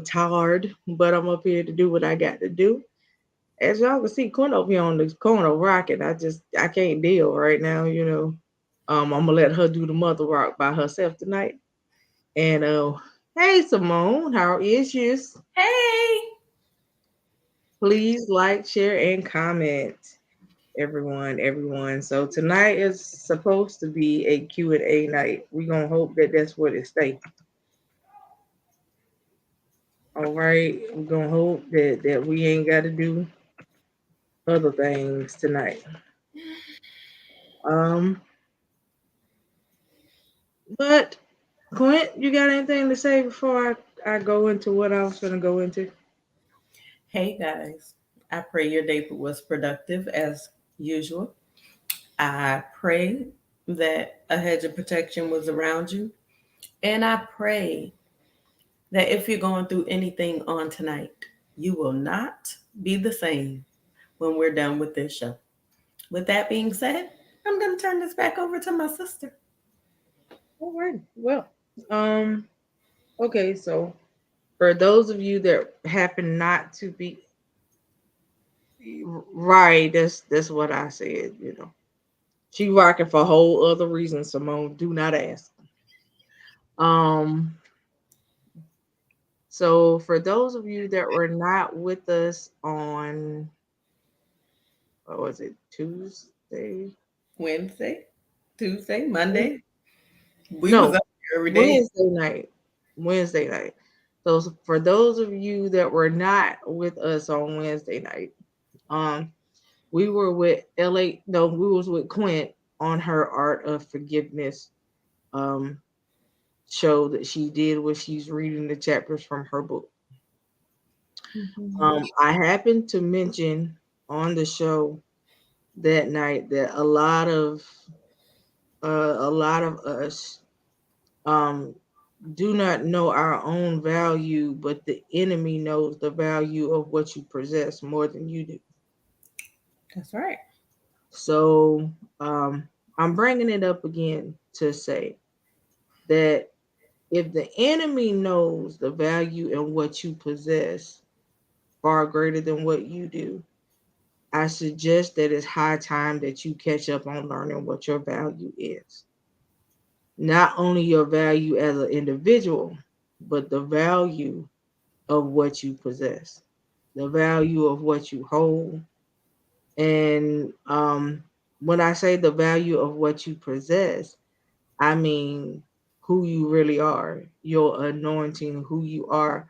tired, but I'm up here to do what I got to do. As y'all can see, Quinn over here on the corner rocking. I can't deal right now, you know. I'm gonna let her do the mother rock by herself tonight. And hey Simone, how is you? Hey, Please like, share, and comment. Everyone. So tonight is supposed to be a Q&A night. We're gonna hope that that's what it stays. All right. We're gonna hope that we ain't gotta do other things tonight. Um, but Clint, you got anything to say before I go into what I was gonna go into? hey guys. I pray your day was productive as usual. I pray that a hedge of protection was around you. And I pray that if you're going through anything on tonight, you will not be the same when we're done with this show. With that being said, I'm going to turn this back over to my sister. All right. Well, um, okay, so for those of you that happen not to be right, that's what I said, you know. She rocking for a whole other reason, Simone. Do not ask. Um, so for those of you that were not with us on what was it, Tuesday? Wednesday, Tuesday, Monday. We was No, up here every day. Wednesday night. Wednesday night. So for those of you that were not with us on Wednesday night, um, we were with LA. No, we was with Quint on her Art of Forgiveness um show that she did where she's reading the chapters from her book. Mhm. I happened to mention on the show that night that a lot of us um do not know our own value, but the enemy knows the value of what you possess more than you do. That's right. So um, I'm bringing it up again to say that if the enemy knows the value in what you possess far greater than what you do, I suggest that it's high time that you catch up on learning what your value is. Not only your value as an individual, but the value of what you possess, the value of what you hold. And when I say the value of what you possess, I mean who you really are, your anointing, who you are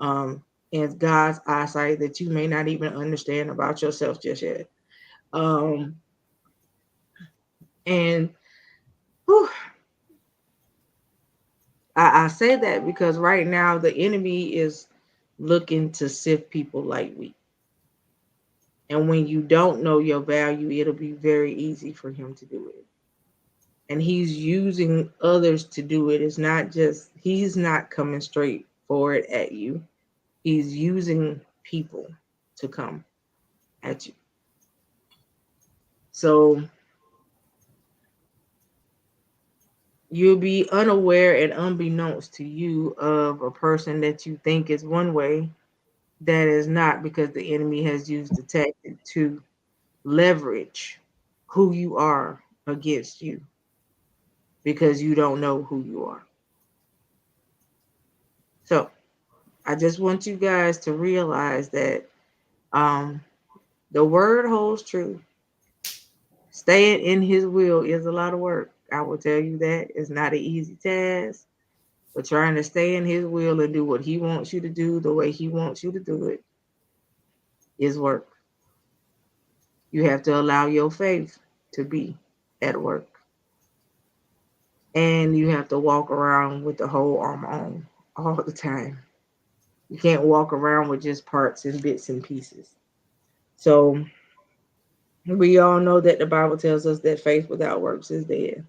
um, in God's eyesight that you may not even understand about yourself just yet. Um, and whew, I say that because right now the enemy is looking to sift people like wheat. And when you don't know your value, it'll be very easy for him to do it. And he's using others to do it. It's not just, he's not coming straight for it at you. He's using people to come at you. So you'll be unaware and unbeknownst to you of a person that you think is one way that is not, because the enemy has used the tactic to leverage who you are against you because you don't know who you are. So I just want you guys to realize that um, the word holds true. Staying in his will is a lot of work. I will tell you that it's not an easy task, but trying to stay in his will and do what he wants you to do the way he wants you to do it is work. You have to allow your faith to be at work. And you have to walk around with the whole armor on all the time. You can't walk around with just parts and bits and pieces. So we all know that the Bible tells us that faith without works is dead.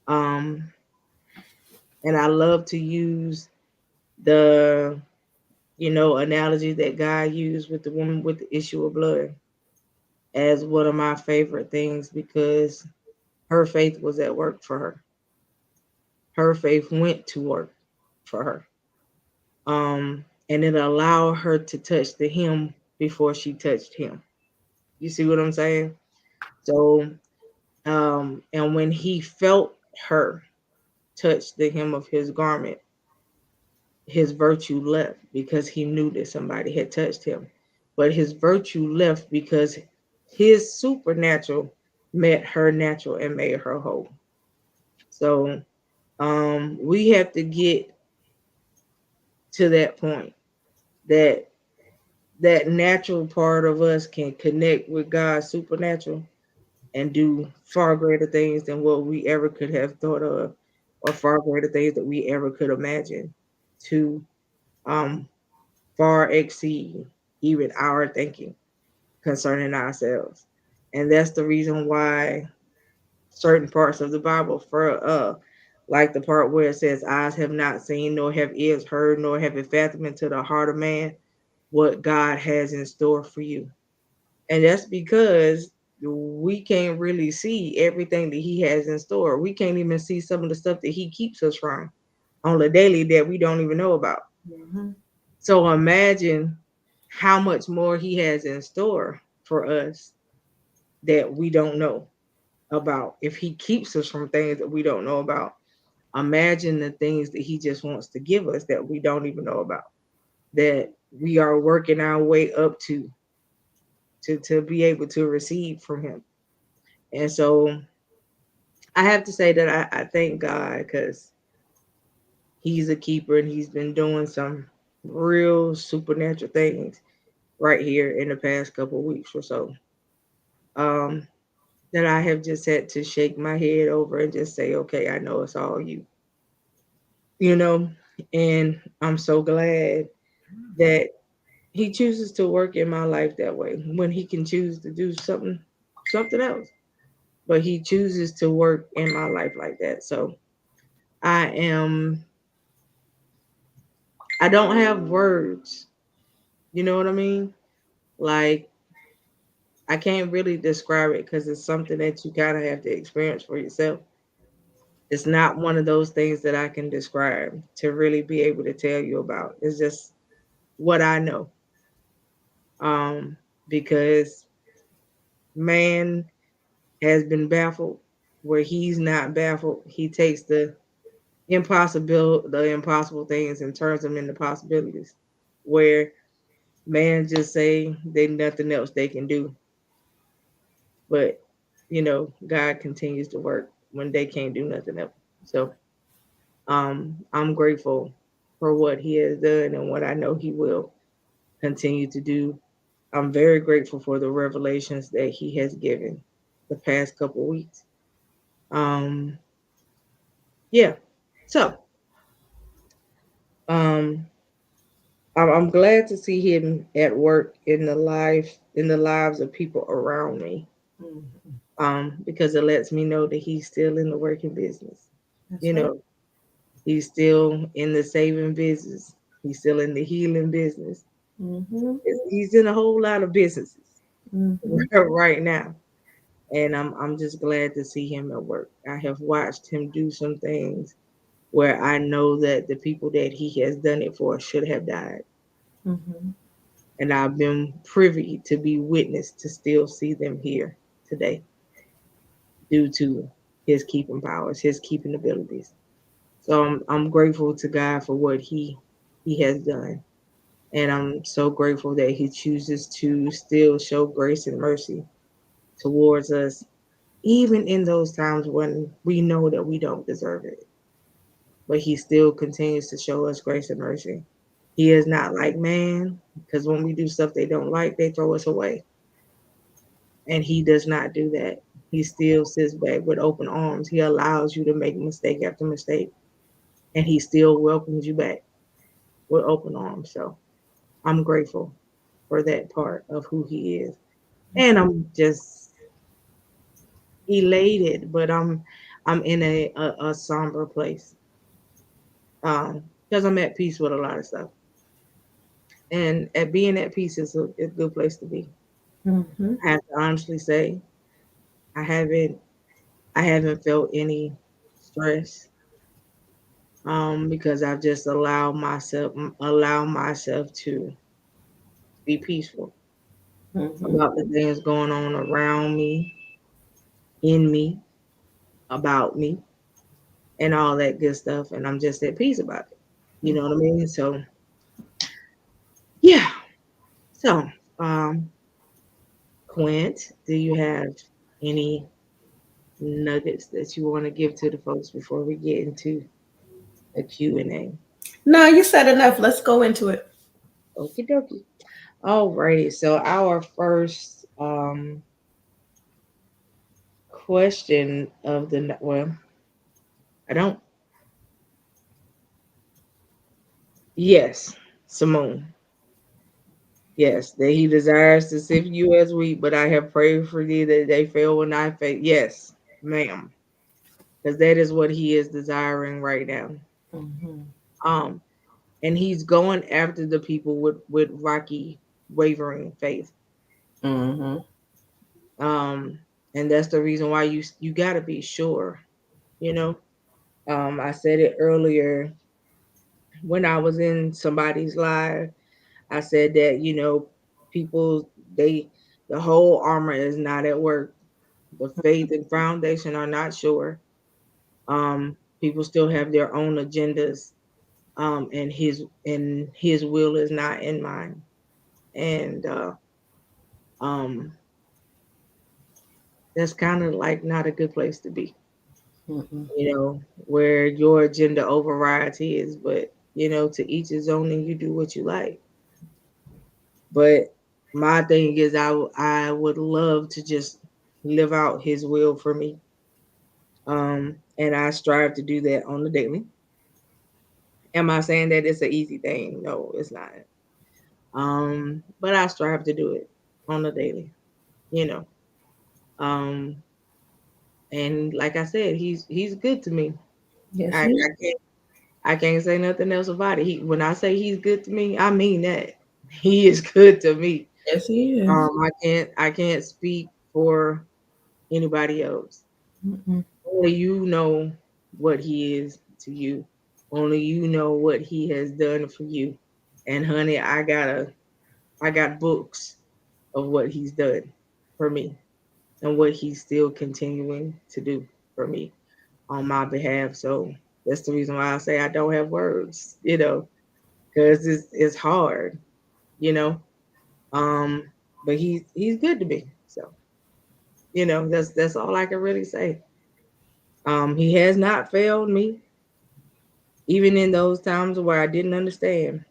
Um, and I love to use the analogy that God used with the woman with the issue of blood as one of my favorite things because her faith was at work for her. Her faith went to work for her. And it allowed her to touch the hem before she touched him. You see what I'm saying? So, and when he felt her touch the hem of his garment, his virtue left because he knew that somebody had touched him. But his virtue left because his supernatural met her natural and made her whole. So we have to get to that point that that natural part of us can connect with God's supernatural and do far greater things than what we ever could have thought of, or far greater things that we ever could imagine to um, far exceed even our thinking concerning ourselves. And that's the reason why certain parts of the Bible, for like the part where it says, "Eyes have not seen, nor have ears heard, nor have it fathomed into the heart of man what God has in store for you." And that's because we can't really see everything that He has in store. We can't even see some of the stuff that He keeps us from on a daily that we don't even know about. Mm-hmm. So imagine how much more He has in store for us that we don't know about. If He keeps us from things that we don't know about, imagine the things that He just wants to give us that we don't even know about, that we are working our way up to be able to receive from Him. And so I have to say that I thank God because He's a keeper and He's been doing some real supernatural things right here in the past couple of weeks or so. Um, that I have just had to shake my head over and just say, okay, I know it's all you, you know, and I'm so glad that He chooses to work in my life that way when He can choose to do something else, but He chooses to work in my life like that. So I am, I don't have words, you know what I mean? Like, I can't really describe it because it's something that you kind of have to experience for yourself. It's not one of those things that I can describe to really be able to tell you about. It's just what I know. Um, because man has been baffled where He's not baffled. He takes the impossible things and turns them into possibilities. Where man just say they nothing else they can do. But God continues to work when they can't do nothing else. So I'm grateful for what He has done and what I know He will continue to do. I'm very grateful for the revelations that He has given the past couple weeks. Um, yeah. So um, I'm glad to see Him at work in the lives of people around me. Mm-hmm. Because it lets me know that He's still in the working business. That's You right. know, He's still in the saving business. He's still in the healing business. Mm-hmm. He's in a whole lot of businesses Mm-hmm. right now. And I'm just glad to see Him at work. I have watched Him do some things where I know that the people that He has done it for should have died. Mm-hmm. And I've been privy to be witness to still see them here today due to His keeping powers, His keeping abilities. So I'm grateful to God for what He has done. And I'm so grateful that He chooses to still show grace and mercy towards us, even in those times when we know that we don't deserve it. But He still continues to show us grace and mercy. He is not like man, because when we do stuff they don't like, they throw us away. And He does not do that. He still sits back with open arms. He allows you to make mistake after mistake, and He still welcomes you back with open arms. So I'm grateful for that part of who He is. And I'm just elated, but I'm in a somber place. Because I'm at peace with a lot of stuff. And at being at peace is a good place to be. Mm-hmm. I have to honestly say I haven't I haven't felt any stress. because I've just allow myself to be peaceful Mhm. about the things going on around me, in me, about me, and all that good stuff. And I'm just at peace about it. You know what I mean? So yeah. So um Quint, do you have any nuggets that you want to give to the folks before we get into a Q&A? No, you said enough. Let's go into it. Okie dokie. Alrighty. So our first question of well, I don't. Yes, Simone. Yes, that he desires to sift you as wheat, but I have prayed for thee that they fail when I fail. Yes, ma'am, because that is what he is desiring right now. Mhm. Um, and he's going after the people with rocky, wavering faith. Mhm. Um, and that's the reason why you got to be sure. You know, I said it earlier when I was in somebody's live. I said that people they the whole armor is not at work. The faith and foundation are not sure. People still have their own agendas. And his will is not in mine. And um, that's kind of like not a good place to be. Mhm. Where your agenda overrides his, but to each his own, and you do what you like. But my thing is, I would love to just live out his will for me. And I strive to do that on the daily. Am I saying that it's an easy thing? No, it's not. But I strive to do it on the daily, you know. Um, and like I said, he's good to me. Yes, I, he. I can't I can't say nothing else about it. When I say he's good to me, I mean that. He is good to me. Yes, he is. I can't speak for anybody else. Mhm. Only you know what he is to you. Only you know what he has done for you. And honey, I got books of what he's done for me and what he's still continuing to do for me on my behalf. So that's the reason why I say I don't have words, because it's hard, you know. But he's good to me. So, that's all I can really say. He has not failed me, even in those times where I didn't understand.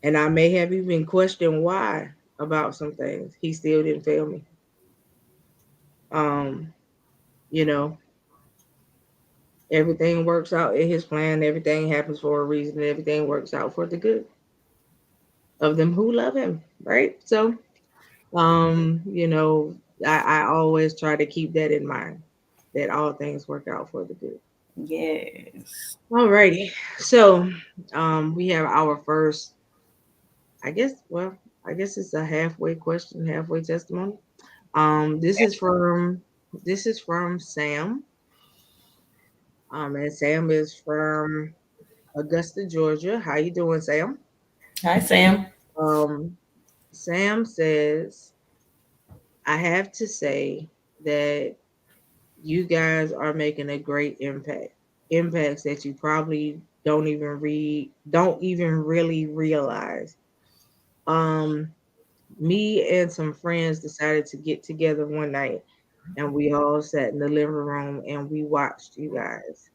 And I may have even questioned why about some things. He still didn't fail me. Um, you know, everything works out in his plan, everything happens for a reason, and everything works out for the good of them who love him, right? So, I always try to keep that in mind, that all things work out for the good. Yes. Alrighty. So we have our first, I guess it's a halfway question, halfway testimony. This is from Sam. And Sam is from Augusta, Georgia. How you doing, Sam? Hi, Sam. Um Sam says, I have to say that you guys are making a great impact. Impacts that you probably don't even really realize. Um, Me and some friends decided to get together one night, and we all sat in the living room and we watched you guys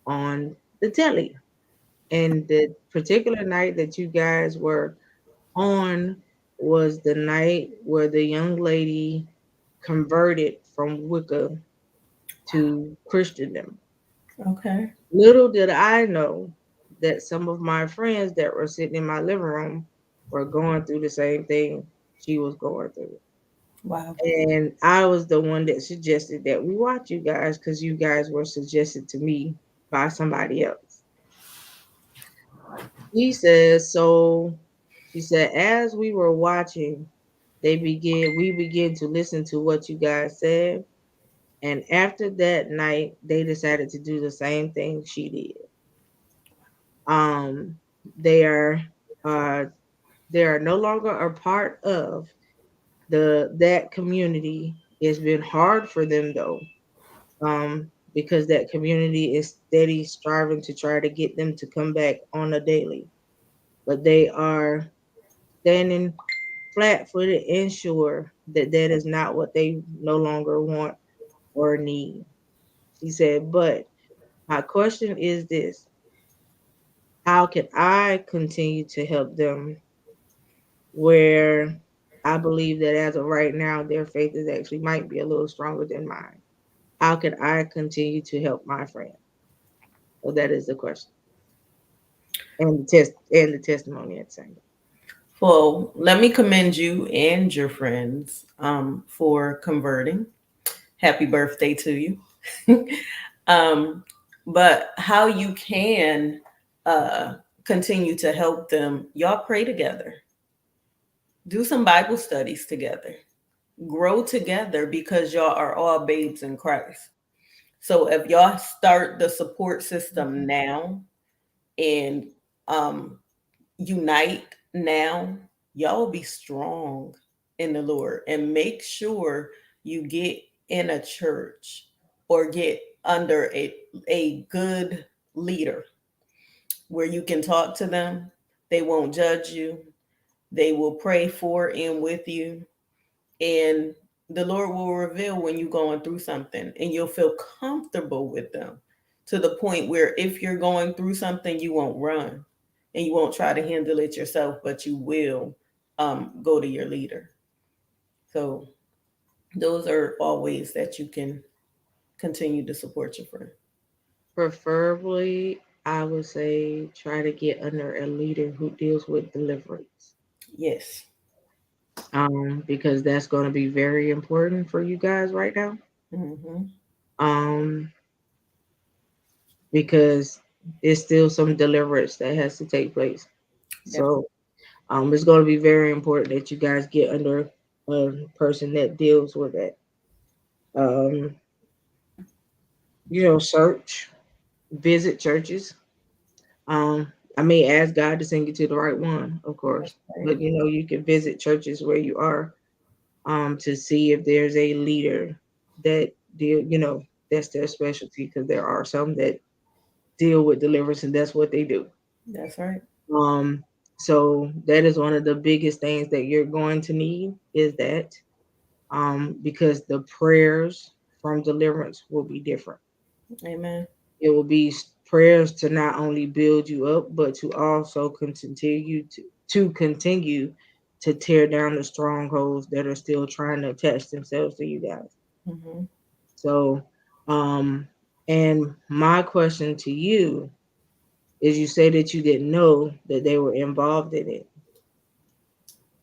on the telly. And the particular night that you guys were on was the night where the young lady converted from Wicca to Christendom. Okay. Little did I know that some of my friends that were sitting in my living room were going through the same thing she was going through. Wow. And I was the one that suggested that we watch you guys because you guys were suggested to me by somebody else. She said, as we were watching, we began to listen to what you guys said. And after that night, they decided to do the same thing she did. Um, they are uh, they are no longer a part of that community. It's been hard for them though, because that community is steady striving to try to get them to come back on a daily. But they are standing flat-footed and sure that that is not what they no longer want or need. She said, but my question is this: how can I continue to help them where I believe that as of right now, their faith is actually might be a little stronger than mine? How can I continue to help my friend? So that is the question, and the testimony at the same time. Well, let me commend you and your friends for converting. Happy birthday to you. um, but how you can uh, continue to help them, y'all pray together, do some Bible studies together, grow together because y'all are all babes in Christ. So if y'all start the support system now and um, unite now, y'all will be strong in the Lord. And make sure you get in a church or get under a good leader where you can talk to them. They won't judge you. They will pray for and with you. And the Lord will reveal when you're going through something and you'll feel comfortable with them to the point where if you're going through something, you won't run and you won't try to handle it yourself, but you will go to your leader. So those are all ways that you can continue to support your friend. Preferably, I would say try to get under a leader who deals with deliverance, Yes. because that's going to be very important for you guys right now. Mm-hmm. Um, because it's still some deliverance that has to take place. Definitely. So, it's going to be very important that you guys get under a person that deals with that. Um, search, visit churches. I may ask God to send you to the right one, of That's course, but right. you can visit churches where you are, to see if there's a leader that that's their specialty, because there are some that deal with deliverance and that's what they do. That's right. Um, so that is one of the biggest things that you're going to need is that, because the prayers from deliverance will be different. Amen. It will be prayers to not only build you up, but to also continue to tear down the strongholds that are still trying to attach themselves to you guys. Mm-hmm. So, um, and my question to you is: you say that you didn't know that they were involved in it,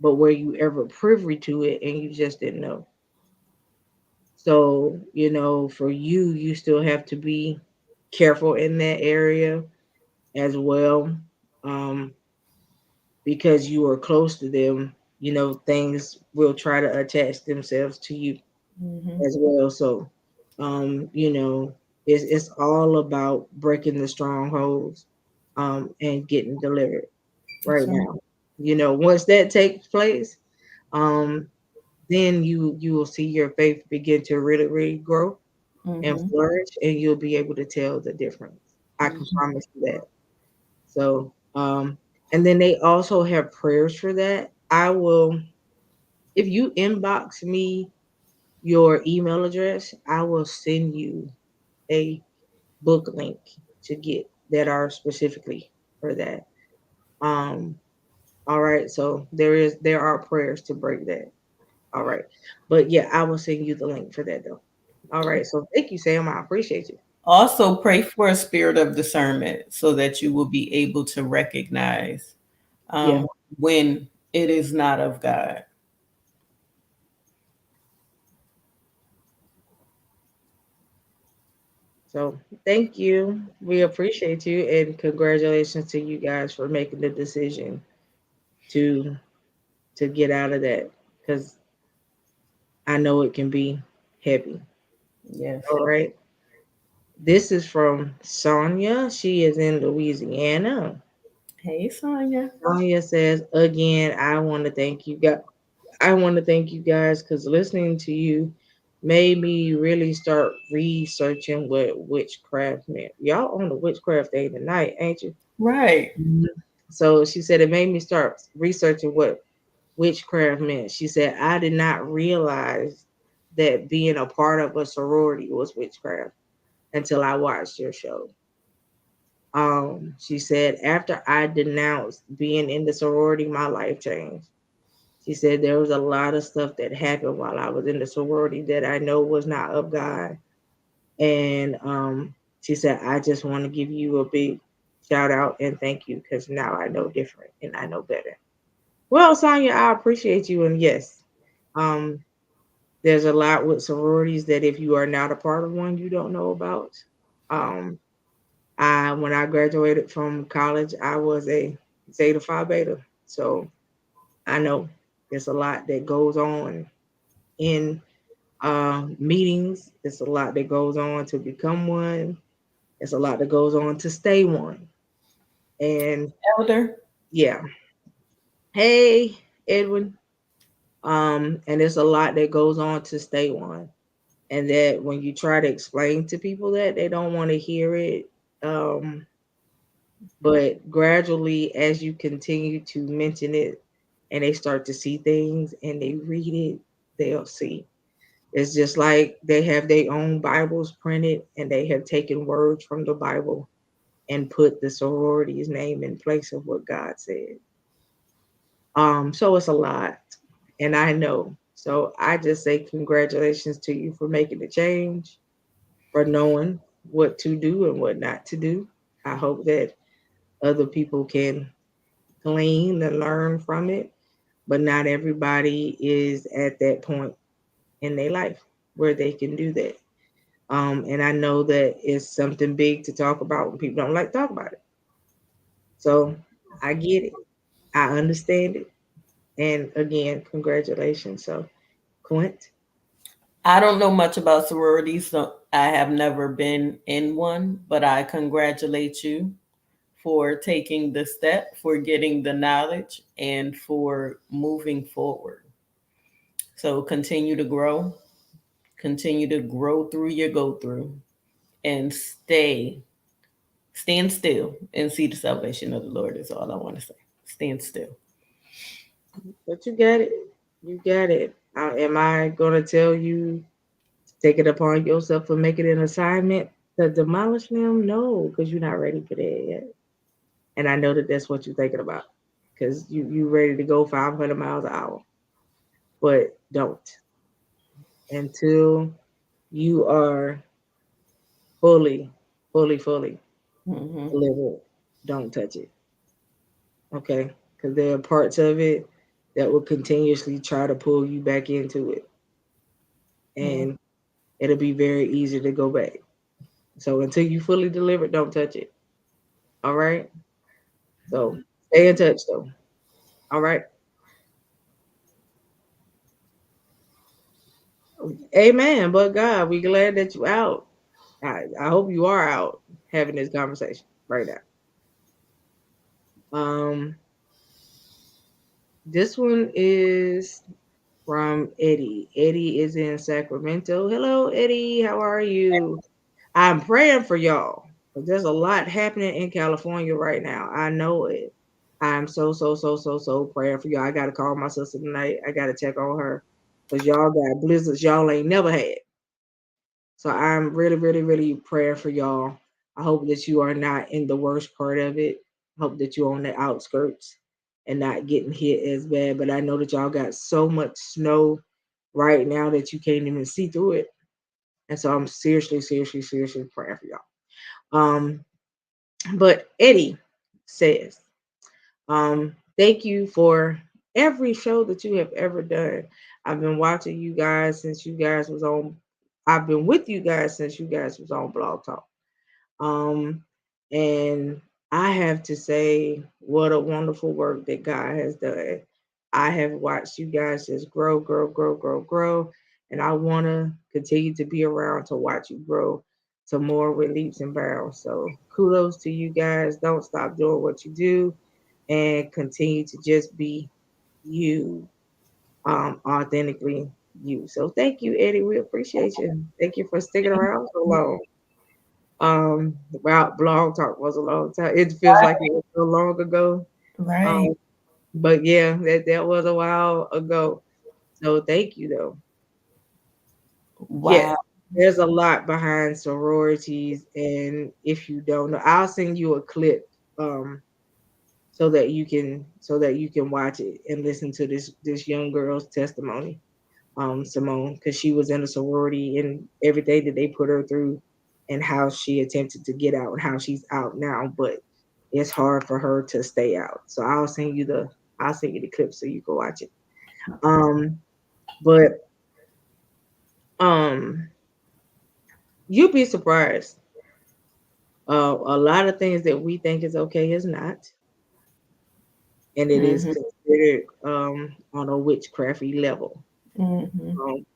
but were you ever privy to it and you just didn't know? So, for you, you still have to be careful in that area as well, um, because you are close to them. Things will try to attach themselves to you Mm-hmm. as well. So, it's all about breaking the strongholds, and getting delivered That's right right. now. Once that takes place, um, then you will see your faith begin to really, really grow and Mm-hmm. flourish, and you'll be able to tell the difference. I can Mm-hmm. promise you that. So, and then they also have prayers for that. I will, if you inbox me your email address, I will send you a book link to get that are specifically for that. Um, all right. So there are prayers to break that. All right. But yeah, I will send you the link for that though. All right. So thank you, Sam. I appreciate you. Also, pray for a spirit of discernment so that you will be able to recognize Yeah. um, when it is not of God. So thank you. We appreciate you, and congratulations to you guys for making the decision to get out of that, because I know it can be heavy. Yes. All right. This is from Sonia. She is in Louisiana. Hey, Sonia. Sonia says, again, I want to thank you guys. I want to thank you guys because listening to you made me really start researching what witchcraft meant. Y'all on the witchcraft day tonight, ain't you? Right. Mhm. So she said it made me start researching what witchcraft meant. She said, I did not realize that being a part of a sorority was witchcraft until I watched your show. She said, after I denounced being in the sorority, my life changed. She said there was a lot of stuff that happened while I was in the sorority that I know was not of God. And she said, I just want to give you a big shout out and thank you because now I know different and I know better. Well, Sonia, I appreciate you. And yes, um, there's a lot with sororities that if you are not a part of one, you don't know about. Um, when I graduated from college, I was a Zeta Phi Beta. So I know there's a lot that goes on in meetings. It's a lot that goes on to become one. It's a lot that goes on to stay one. And Elder. yeah, hey, Edwin. And there's a lot that goes on to stay one. And that when you try to explain to people that they don't want to hear it. But gradually, as you continue to mention it and they start to see things and they read it, they'll see. It's just like they have their own Bibles printed and they have taken words from the Bible and put the sorority's name in place of what God said. So it's a lot. And I know. So I just say congratulations to you for making the change, for knowing what to do and what not to do. I hope that other people can glean and learn from it, but not everybody is at that point in their life where they can do that. And I know that it's something big to talk about when people don't like to talk about it. So I get it. I understand it. And again, congratulations. So Quint, I don't know much about sororities, so I have never been in one, but I congratulate you for taking the step, for getting the knowledge, and for moving forward. So continue to grow through your go through, and stand still and see the salvation of the Lord is all I want to say. Stand still. but you got it. You got it. Am I going to tell you to take it upon yourself for making an assignment to demolish them? No, because you're not ready for that yet. And I know that that's what you're thinking about because you ready to go 500 miles an hour, but don't until you are fully, fully Hmm. delivered. Don't touch it, okay? Because there are parts of it that will continuously try to pull you back into it, and it'll be very easy to go back. So until you fully delivered, don't touch it. All right. So stay in touch though. All right. Amen. But God, we glad that you out. I hope you are out having this conversation right now. This one is from Eddie. Eddie is in Sacramento. Hello, Eddie. How are you? I'm praying for y'all. There's a lot happening in California right now. I know it. I'm so praying for y'all. I gotta call my sister tonight. I gotta check on her because y'all got blizzards y'all ain't never had. So I'm really praying for y'all. I hope that you are not in the worst part of it. I hope that you're on the outskirts and not getting hit as bad. But I know that y'all got so much snow right now that you can't even see through it. And so I'm seriously praying for y'all. Um, but Eddie says, thank you for every show that you have ever done. I've been watching you guys since you guys was on. I've been with you guys since you guys was on Blog Talk. Um, and I have to say, what a wonderful work that God has done. I have watched you guys just grow, and I want to continue to be around to watch you grow to more with leaps and bounds. So kudos to you guys. Don't stop doing what you do and continue to just be you, authentically you. So thank you, Eddie. We appreciate you. Thank you for sticking around so long. Wow, Blog Talk was a long time. It feels like it was so long ago. Right. Um, but yeah, that was a while ago. So thank you though. Yes, Wow. there's a lot behind sororities, and if you don't know, I'll send you a clip, so that you can watch it and listen to this young girl's testimony, Simone, because she was in a sorority and everything that they put her through, and how she attempted to get out and how she's out now, but it's hard for her to stay out. So I'll send you the clip so you can watch it. Um, but um, you'd be surprised. A lot of things that we think is okay is not, and it is Mm-hmm. considered on a witchcrafty level. Mm-hmm. Um,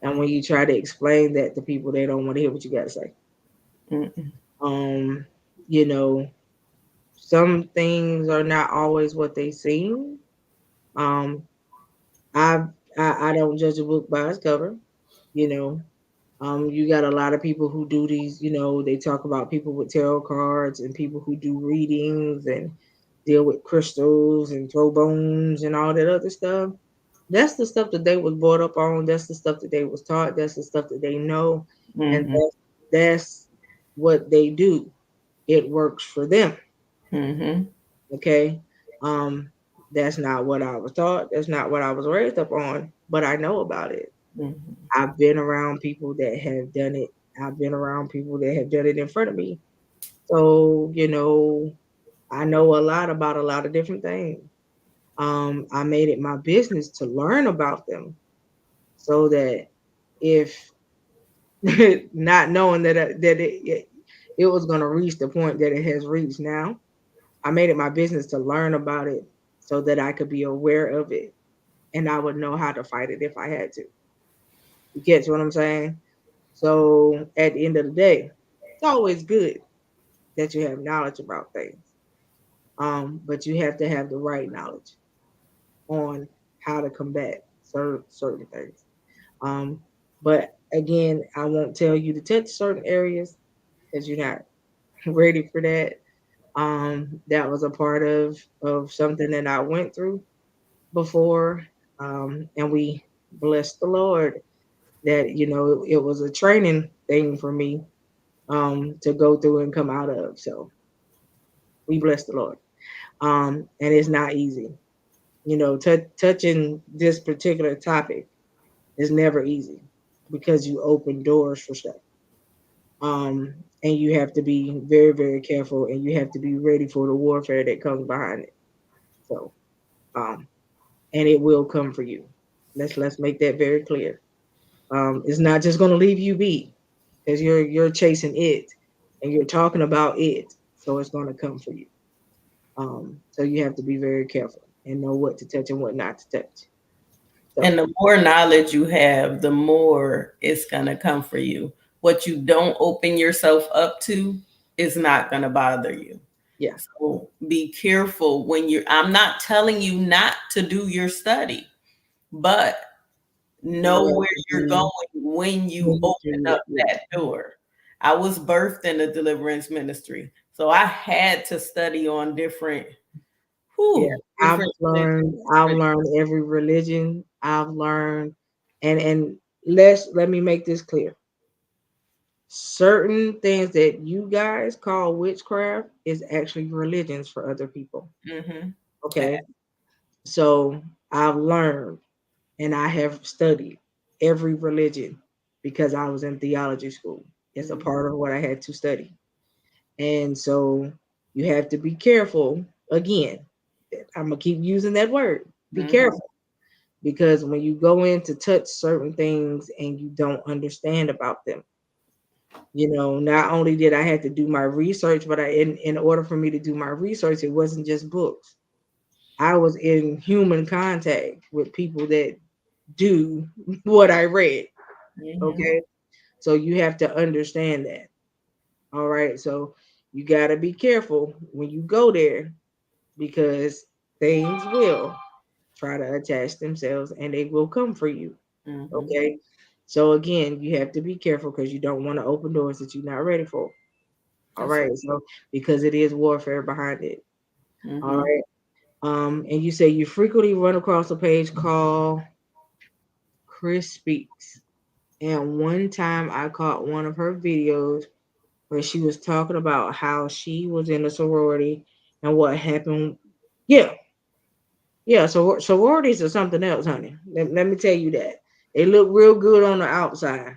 and when you try to explain that to people, they don't want to hear what you got to say. Mm-hmm. Um, you know, some things are not always what they seem. Um, I, I don't judge a book by its cover. You know, you got a lot of people who do these. You know, they talk about people with tarot cards and people who do readings and deal with crystals and throw bones and all that other stuff. That's the stuff that they was brought up on. That's the stuff that they was taught. That's the stuff that they know, and Mm-hmm. that's what they do. It works for them. Mm-hmm. Okay. Um, that's not what I was taught. That's not what I was raised up on, but I know about it. Mm-hmm. I've been around people that have done it. I've been around people that have done it in front of me. So, I know a lot about a lot of different things. I made it my business to learn about them so that if not knowing that it was going to reach the point that it has reached now, I made it my business to learn about it so that I could be aware of it and I would know how to fight it if I had to. You catch what I'm saying? So at the end of the day, it's always good that you have knowledge about things. But you have to have the right knowledge on how to combat certain things. Um, but again, I won't tell you to touch certain areas because you're not ready for that. That was a part of something that I went through before, and we bless the Lord that it was a training thing for me, to go through and come out of. So we bless the Lord, and it's not easy. Touching this particular topic is never easy because you open doors for stuff, and you have to be very very careful, and you have to be ready for the warfare that comes behind it. So, um, and it will come for you. Let's make that very clear. It's not just going to leave you be because you're chasing it and you're talking about it, so it's going to come for you. So you have to be very careful and know what to touch and what not to touch. So And the more knowledge you have, the more it's going to come for you. What you don't open yourself up to is not going to bother you. yeah, So be careful when I'm not telling you not to do your study, but know know what where to you're do going when you when you open do up it. Yeah, that door. I was birthed in a deliverance ministry. So I had to study on yeah. I've different learned. religions. I've learned every religion. I've learned, and let me make this clear. Certain things that you guys call witchcraft is actually religions for other people. Mm-hmm. Okay. So I've learned and I have studied every religion because I was in theology school. It's a part of what I had to study. And so you have to be careful. Again, I'm going to keep using that word. Be Mm-hmm. careful because when you go in to touch certain things and you don't understand about them, not only did I have to do my research, but in order for me to do my research, it wasn't just books. I was in human contact with people that do what I read. Mm-hmm. Okay. So you have to understand that. All right. So you got to be careful when you go there because things will try to attach themselves and they will come for you. Mm-hmm. Okay. So again, you have to be careful because you don't want to open doors that you're not ready for. All That's right. right. So because it is warfare behind it. All Mm-hmm. right. And you say you frequently run across a page called Chris Speaks. And one time I caught one of her videos where she was talking about how she was in a sorority and what happened. Yeah, yeah. So sororities are something else, honey. Let me tell you that. They look real good on the outside,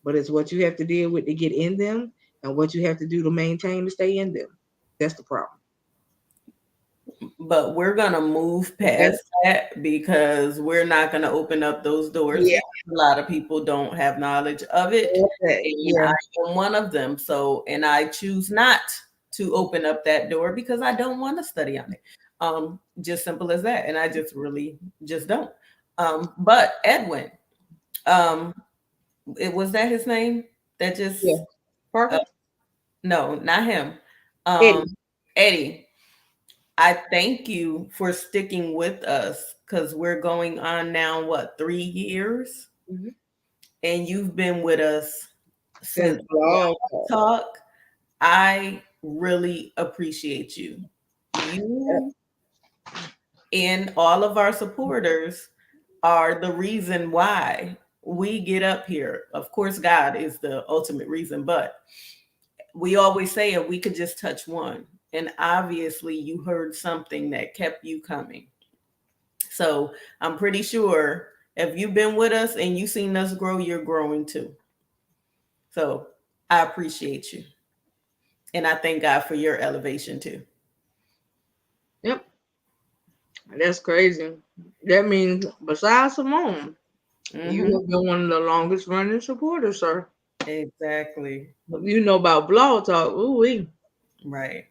but it's what you have to deal with to get in them and what you have to do to maintain to stay in them. That's the problem. But we're gonna move Okay. past that because we're not gonna open up those doors Yeah. because a lot of people don't have knowledge of it, Okay. and Yeah. I am one of them. So, and I choose not to open up that door because I don't want to study on it. Just simple as that, and I just really just don't. But Edwin, um, it was that his name that Yeah. just uh, Parker. no, not him. Um, Eddie. Eddie. I thank you for sticking with us because we're going on now, what, 3 years? Mhm. And you've been with us since Since blog talk. talk. I really appreciate you. Yep. You and all of our supporters are the reason why we get up here. Of course, God is the ultimate reason, but we always say if we could just touch one. And obviously, you heard something that kept you coming. So I'm pretty sure if you've been with us and you've seen us grow, you're growing too. So I appreciate you. And I thank God for your elevation too. Yep. That's crazy. That means besides Simone, you Hmm. have been one of the longest running supporters, sir. Exactly. You know about blog talk. Ooh, Right.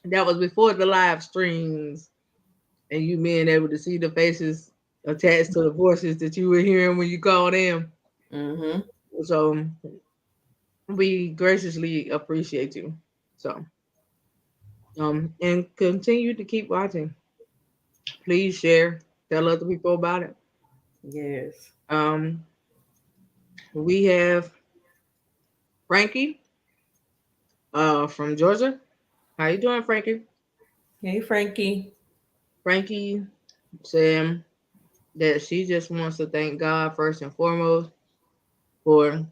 that was before the live streams and you being able to see the faces attached to the voices that you were hearing when you called in. Hmm. So we graciously appreciate you. So and continue to keep watching. Please share, tell other people about it. Yes. Um, we have Frankie from Georgia. How you doing, Frankie? Hey, Frankie. Frankie said that she just wants to thank God first and foremost for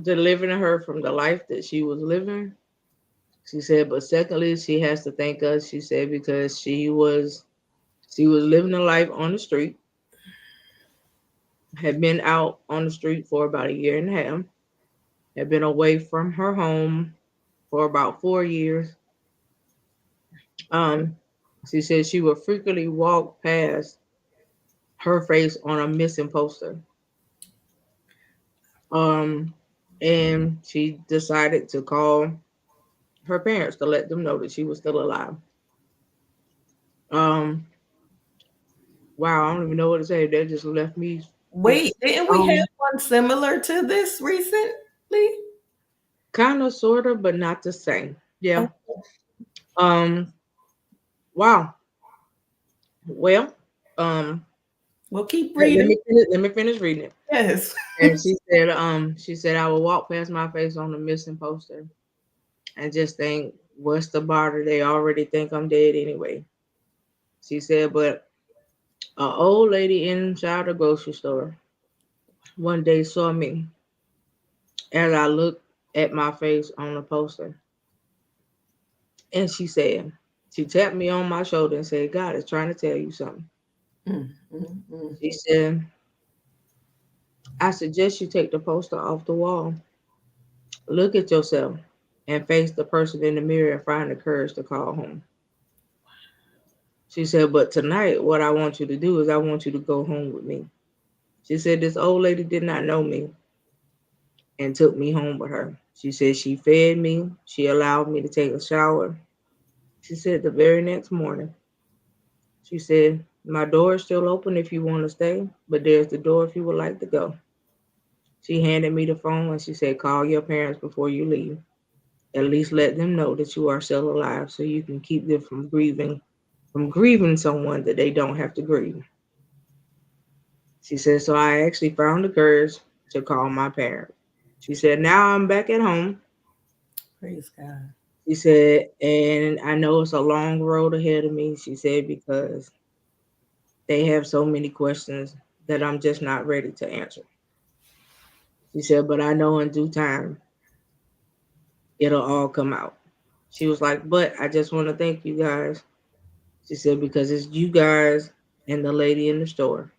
delivering her from the life that she was living. She said, but secondly, she has to thank us. She said because she was living a life on the street, had been out on the street for about a year and a half, had been away from her home for about 4 years. Um, she said she would frequently walk past her face on a missing poster. Um, and she decided to call her parents to let them know that she was still alive. Um, wow, I don't even know what to say. That just left me Wait, didn't we have um one similar to this recently? kind of sort of, but not the same. Oh, Yeah. Um, wow. Well, um, well, keep let reading. me finish reading it. Yes. And she said I will walk past my face on the missing poster and just think, what's the bother? They already think I'm dead anyway. She said, but an old lady inside the grocery store one day saw me as I looked at my face on the poster. And she tapped me on my shoulder and said, God is trying to tell you something. Mm, mm, mm. She said, I suggest you take the poster off the wall. Look at yourself and face the person in the mirror and find the courage to call home. She said, but tonight, what I want you to do is I want you to go home with me. She said, this old lady did not know me and took me home with her. She said she fed me. She allowed me to take a shower. She said the very next morning, she said, my door is still open if you want to stay, but there's the door if you would like to go. She handed me the phone and she said, call your parents before you leave. At least let them know that you are still alive so you can keep them from grieving someone that they don't have to grieve. She said, so I actually found the courage to call my parents. She said, now I'm back at home. Praise God. She said, and I know it's a long road ahead of me. She said, because they have so many questions that I'm just not ready to answer. She said, but I know in due time it'll all come out. She was like, but I just want to thank you guys. She said, because it's you guys and the lady in the store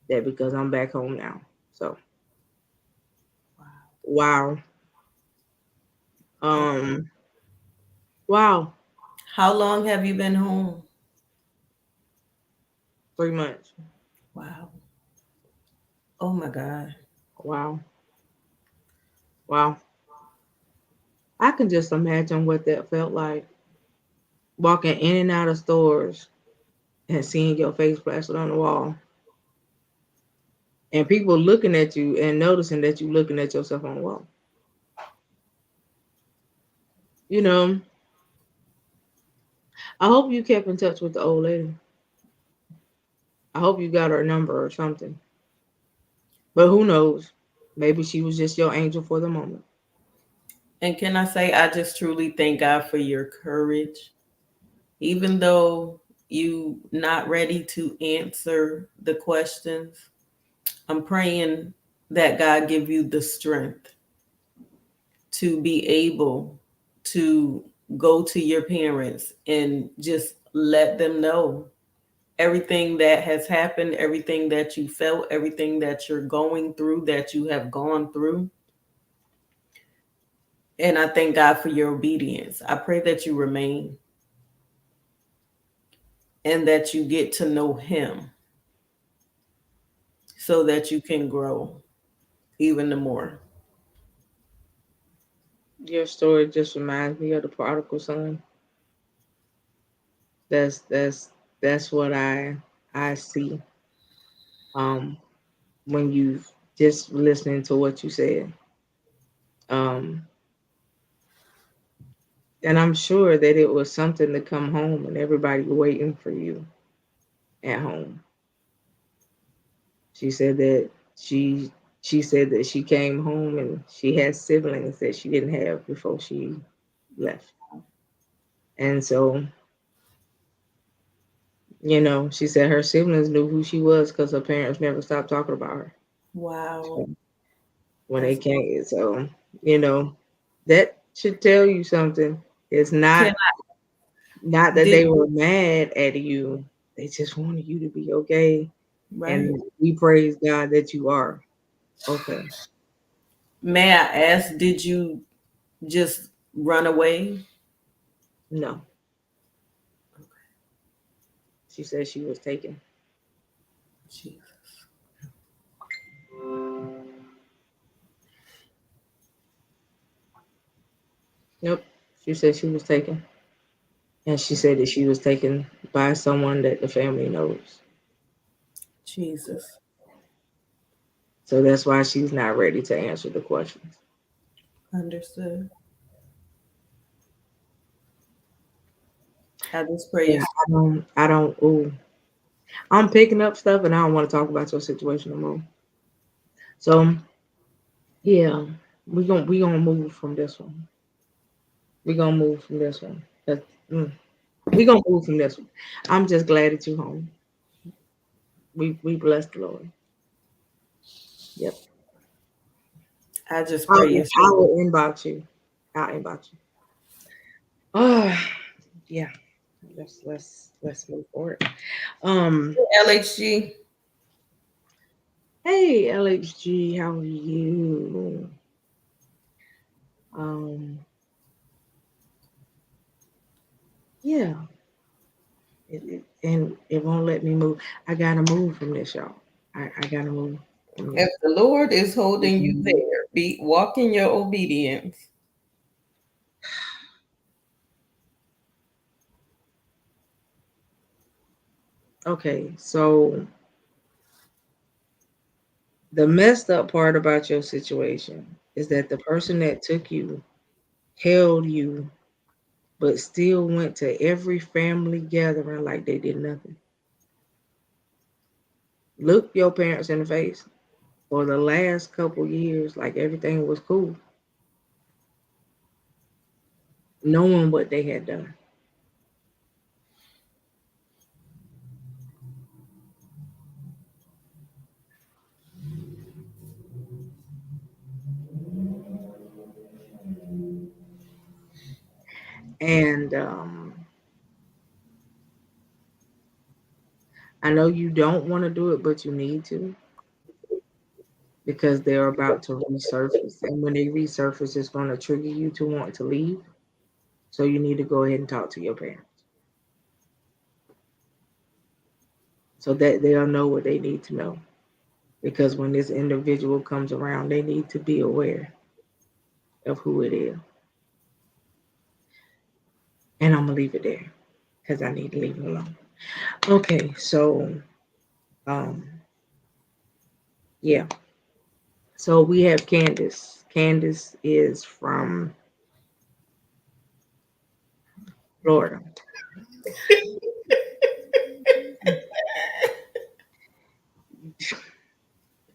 that because I'm back home now. So wow. Wow. Um wow. How long have you been home? 3 months. Wow. Oh my God. Wow. Wow. I can just imagine what that felt like walking in and out of stores and seeing your face plastered on the wall and people looking at you and noticing that you looking at yourself on the wall. You know, I hope you kept in touch with the old lady. I hope you got her number or something. But who knows? Maybe she was just your angel for the moment. And can I say, I just truly thank God for your courage. Even though you not ready to answer the questions, I'm praying that God give you the strength to be able to go to your parents and just let them know everything that has happened, everything that you felt, everything that you're going through, that you have gone through. And I thank God for your obedience. I pray that you remain and that you get to know Him so that you can grow even the more. Your story just reminds me of the prodigal son. That's that's that's what I see. Um, when you just listening to what you said. Um, and I'm sure that it was something to come home and everybody waiting for you at home. She said that she said that she came home and she had siblings that she didn't have before she left. And so, she said her siblings knew who she was because her parents never stopped talking about her. Wow. So when they That's came, so you know that should tell you something. It's can not I that did they were mad at you; they just wanted you to be okay. right. And we praise God that you are okay. May I ask, did you just run away? No, she said she was taken. Jesus. Yep, she said she was taken, and she said that she was taken by someone that the family knows. Jesus. So that's why she's not ready to answer the questions. Understood. I just pray Yeah, you. I don't. Ooh, I'm picking up stuff, and I don't want to talk about your situation no more. So yeah, we gonna move from this one. We gonna move from this one. We gonna move from this one. I'm just glad that you home. We bless the Lord. Yep. I just I pray will, you. I will inbox you. I'll inbox you. Oh yeah. Let's move forward. Um. LHG. Hey LHG, how are you? Um. Yeah. And it won't let me move. I gotta move from this, y'all. I gotta move from If this. the Lord is holding you there, be walk in your obedience. Okay, so The messed up part about your situation is that the person that took you held you, but still went to every family gathering like they did nothing. Look your parents in the face for the last couple years like everything was cool, knowing what they had done. And I know you don't want to do it, but you need to because they're about to resurface. And when they resurface, it's going to trigger you to want to leave. So you need to go ahead and talk to your parents so that they'll know what they need to know. Because when this individual comes around, they need to be aware of who it is. And I'm going to leave it there because I need to leave it alone. Okay, so um, yeah. So we have Candace. Candace is from Florida.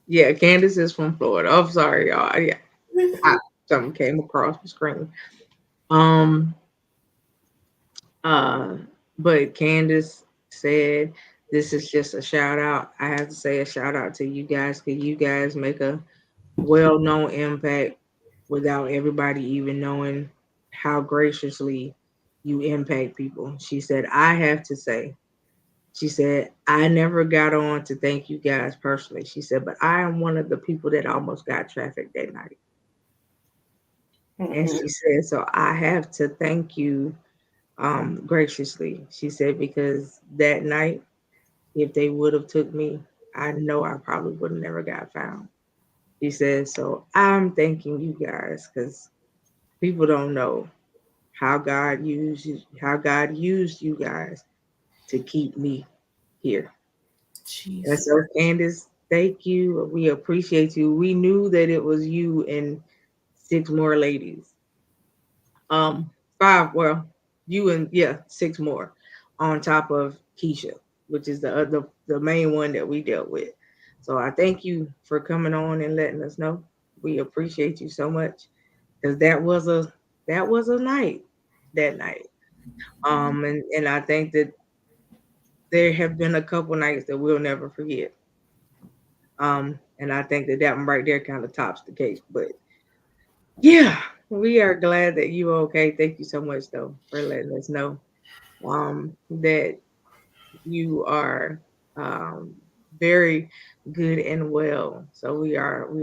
Yeah, Candace is from Florida. I'm sorry, y'all. Yeah, something came across the screen. Um, uh, but Candace said this is just a shout out. I have to say a shout out to you guys because you guys make a well known impact without everybody even knowing how graciously you impact people. She said, I have to say, she said, I never got on to thank you guys personally. She said, but I am one of the people that almost got trafficked that night. And Mm-mm. she said, so I have to thank you graciously. She said, because that night, if they would have took me, I know I probably would have never got found. She said, so I'm thanking you guys because people don't know how God used you guys to keep me here. And Jesus. so Candace, thank you. We appreciate you. We knew that it was you and six more ladies. Um, five, well, you and yeah, six more on top of Keisha, which is the main one that we dealt with. So I thank you for coming on and letting us know. We appreciate you so much because that was a night that night. And I think that there have been a couple nights that we'll never forget. And I think that that one right there kind of tops the case. But yeah, we are glad that you are okay. Thank you so much though for letting us know that you are um, very good and well. So we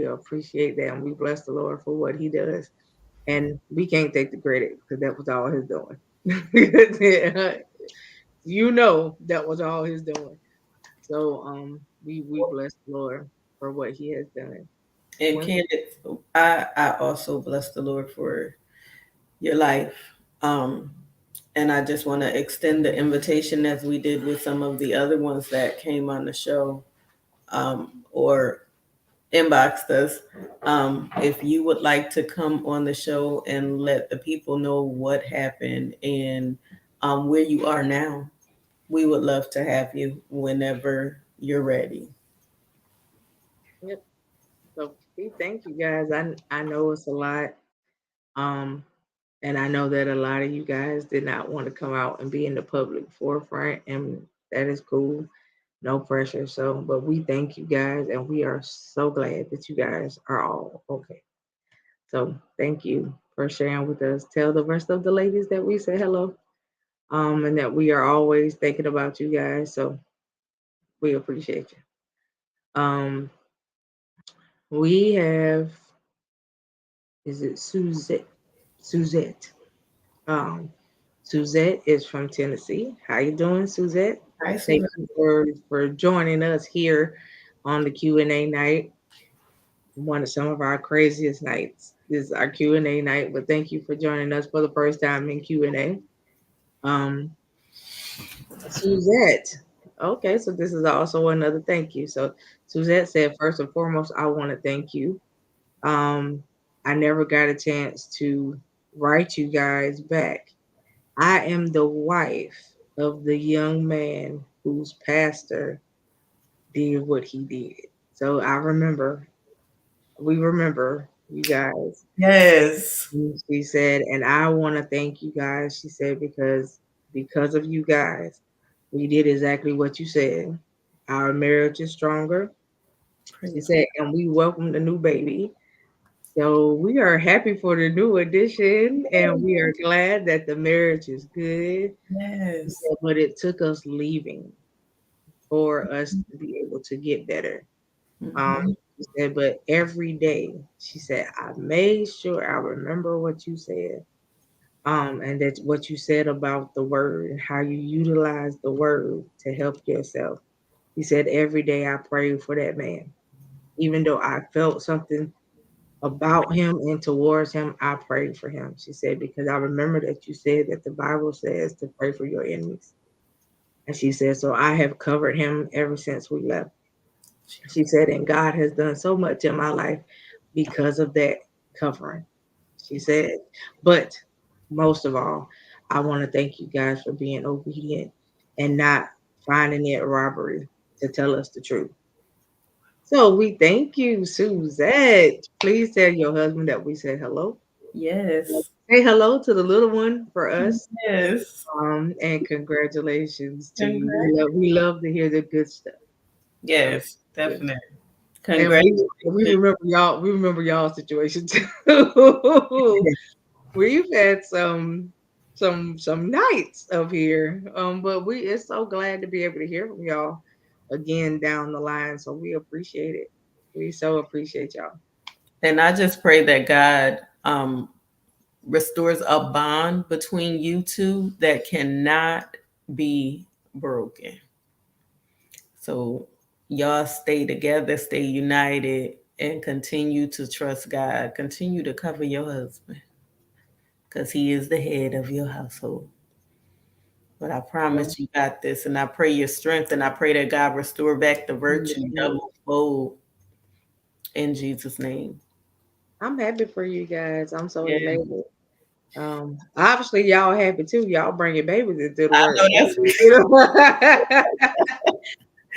appreciate that and we bless the Lord for what He does. And we can't take the credit because that was all His doing. You know that was all His doing. So we bless the Lord for what He has done. And Well, Candace, I also bless the Lord for your life. Um, and I just want to extend the invitation as we did with some of the other ones that came on the show, or inboxed us. If you would like to come on the show and let the people know what happened and where you are now, we would love to have you whenever you're ready. yep. So we thank you guys. I know it's a lot. Um, and I know that a lot of you guys did not want to come out and be in the public forefront, and that is cool. No pressure. So, but we thank you guys, and we are so glad that you guys are all okay. So, thank you for sharing with us. Tell the rest of the ladies that we say hello, and that we are always thinking about you guys. So, we appreciate you. We have, is it Suzette? Suzette. Um, Suzette is from Tennessee. How you doing, Suzette? Hi, Thank Susan. you for joining us here on the Q&A night. One of some of our craziest nights. This is our Q&A night, but thank you for joining us for the first time in Q&A. Um, Suzette, Okay, so this is also another thank you. So Suzette said, first and foremost, I want to thank you. Um, I never got a chance to write you guys back. I am the wife of the young man whose pastor did what he did. So I remember, we remember you guys. Yes. She said, and I want to thank you guys. She said, because of you guys, we did exactly what you said. Our marriage is stronger. She Praise said, and we welcome the new baby. So we are happy for the new addition, and we are glad that the marriage is good. She Yes. said, but it took us leaving for us to be able to get better. Um, Mhm. she said, but every day, she said, I made sure I remember what you said. And that's what you said about the word and how you utilize the word to help yourself. He said, every day I prayed for that man. Even though I felt something about him and towards him, I prayed for him. She said, because I remember that you said that the Bible says to pray for your enemies. And she said, so I have covered him ever since we left. She said, and God has done so much in my life because of that covering. She said, but most of all, I want to thank you guys for being obedient and not finding it robbery to tell us the truth. So we thank you, Suzette. Please tell your husband that we said hello. Yes. Say hello to the little one for us. Yes. And congratulations to you. Congrats. We love to hear the good stuff. So Yes, yeah. definitely. And we Congratulations. remember y'all. We remember y'all situation too. We've had some nights up here, but we it's so glad to be able to hear from y'all again down the line. So we appreciate it. We so appreciate y'all. And I just pray that God restores a bond between you two that cannot be broken. So y'all stay together, stay united, and continue to trust God. Continue to cover your husband because he is the head of your household. But I promise you got this, and I pray your strength, and I pray that God restore back the virtue double fold in Jesus' name. I'm happy for you guys. I'm so Yeah, elated. Obviously y'all happy too. Y'all bringing babies into the I work. know that's You know?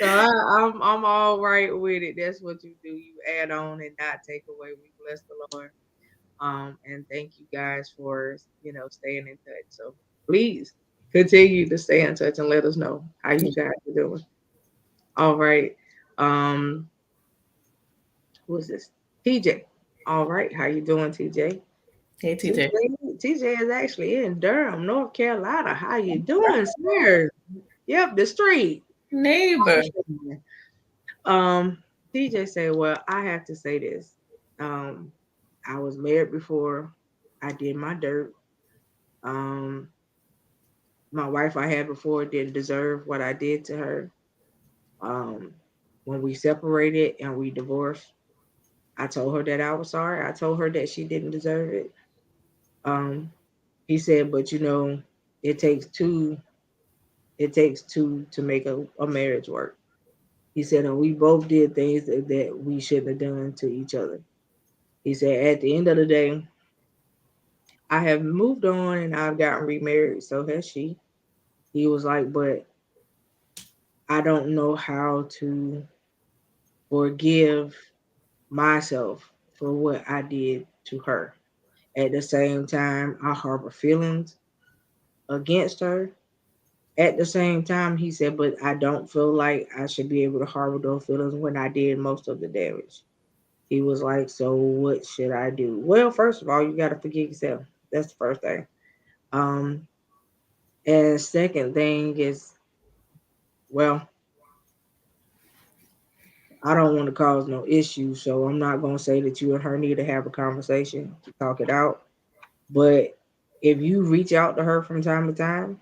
So I'm all right with it. That's what you do. You add on and not take away. We bless the Lord. And thank you guys for staying in touch. So please continue to stay in touch and let us know how you guys are doing. All right. Um, who is this? TJ. All right. How you doing, TJ? Hey, TJ. TJ is actually in Durham, North Carolina. How you doing, sir? Yep, the street. Neighbor. Um, TJ said, well, I have to say this. Um, I was married before I did my dirt. Um, my wife I had before didn't deserve what I did to her. Um, when we separated and we divorced, I told her that I was sorry. I told her that she didn't deserve it. Um, he said, but it takes two. It takes two to make a marriage work. He said, and we both did things that we shouldn't have done to each other. He said, at the end of the day, I have moved on and I've gotten remarried. So has she. He was like, but I don't know how to forgive myself for what I did to her. At the same time, I harbor feelings against her. At the same time, he said, but I don't feel like I should be able to harbor those feelings when I did most of the damage. He was like, so what should I do? Well, first of all, you got to forgive yourself. That's the first thing. Um, and second thing is, well, I don't want to cause no issues, so I'm not gonna say that you and her need to have a conversation to talk it out. But if you reach out to her from time to time,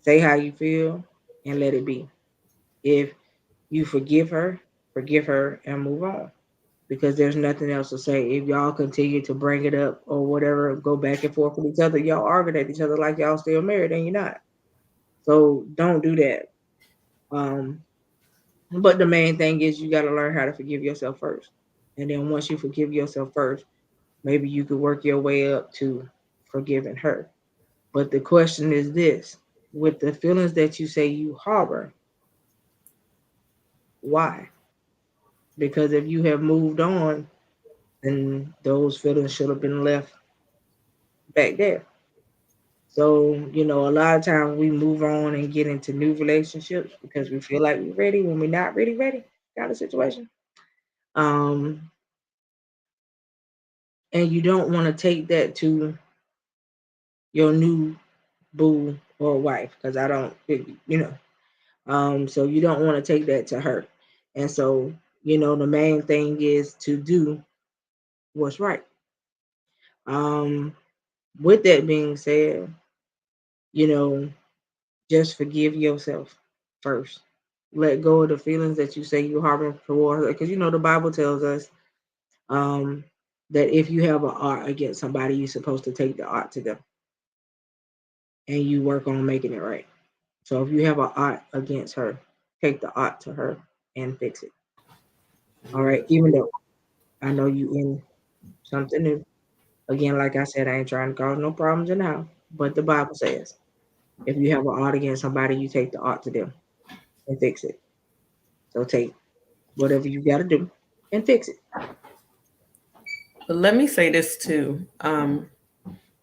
say how you feel and let it be. If you forgive her and move on. Because there's nothing else to say. If y'all continue to bring it up or whatever, go back and forth with each other, y'all arguing at each other like y'all still married and you're not. So don't do that. Um, but the main thing is you got to learn how to forgive yourself first. And then once you forgive yourself first, maybe you could work your way up to forgiving her. But the question is this, with the feelings that you say you harbor, why? Because if you have moved on, then those feelings should have been left back there. So, a lot of times we move on and get into new relationships because we feel like we're ready when we're not really ready, kind of situation. Um, and you don't want to take that to your new boo or wife because I don't, so you don't want to take that to her. And so, the main thing is to do what's right. Um, with that being said, you know, just forgive yourself first. Let go of the feelings that you say you harbor toward her. Because the Bible tells us um that if you have an art against somebody, you're supposed to take the art to them and you work on making it right. So if you have an art against her, take the art to her and fix it. All right. Even though I know you in something new. Again, like I said, I ain't trying to cause no problems in the house. But the Bible says if you have an art against somebody, you take the art to them and fix it. So take whatever you got to do and fix it. But let me say this too.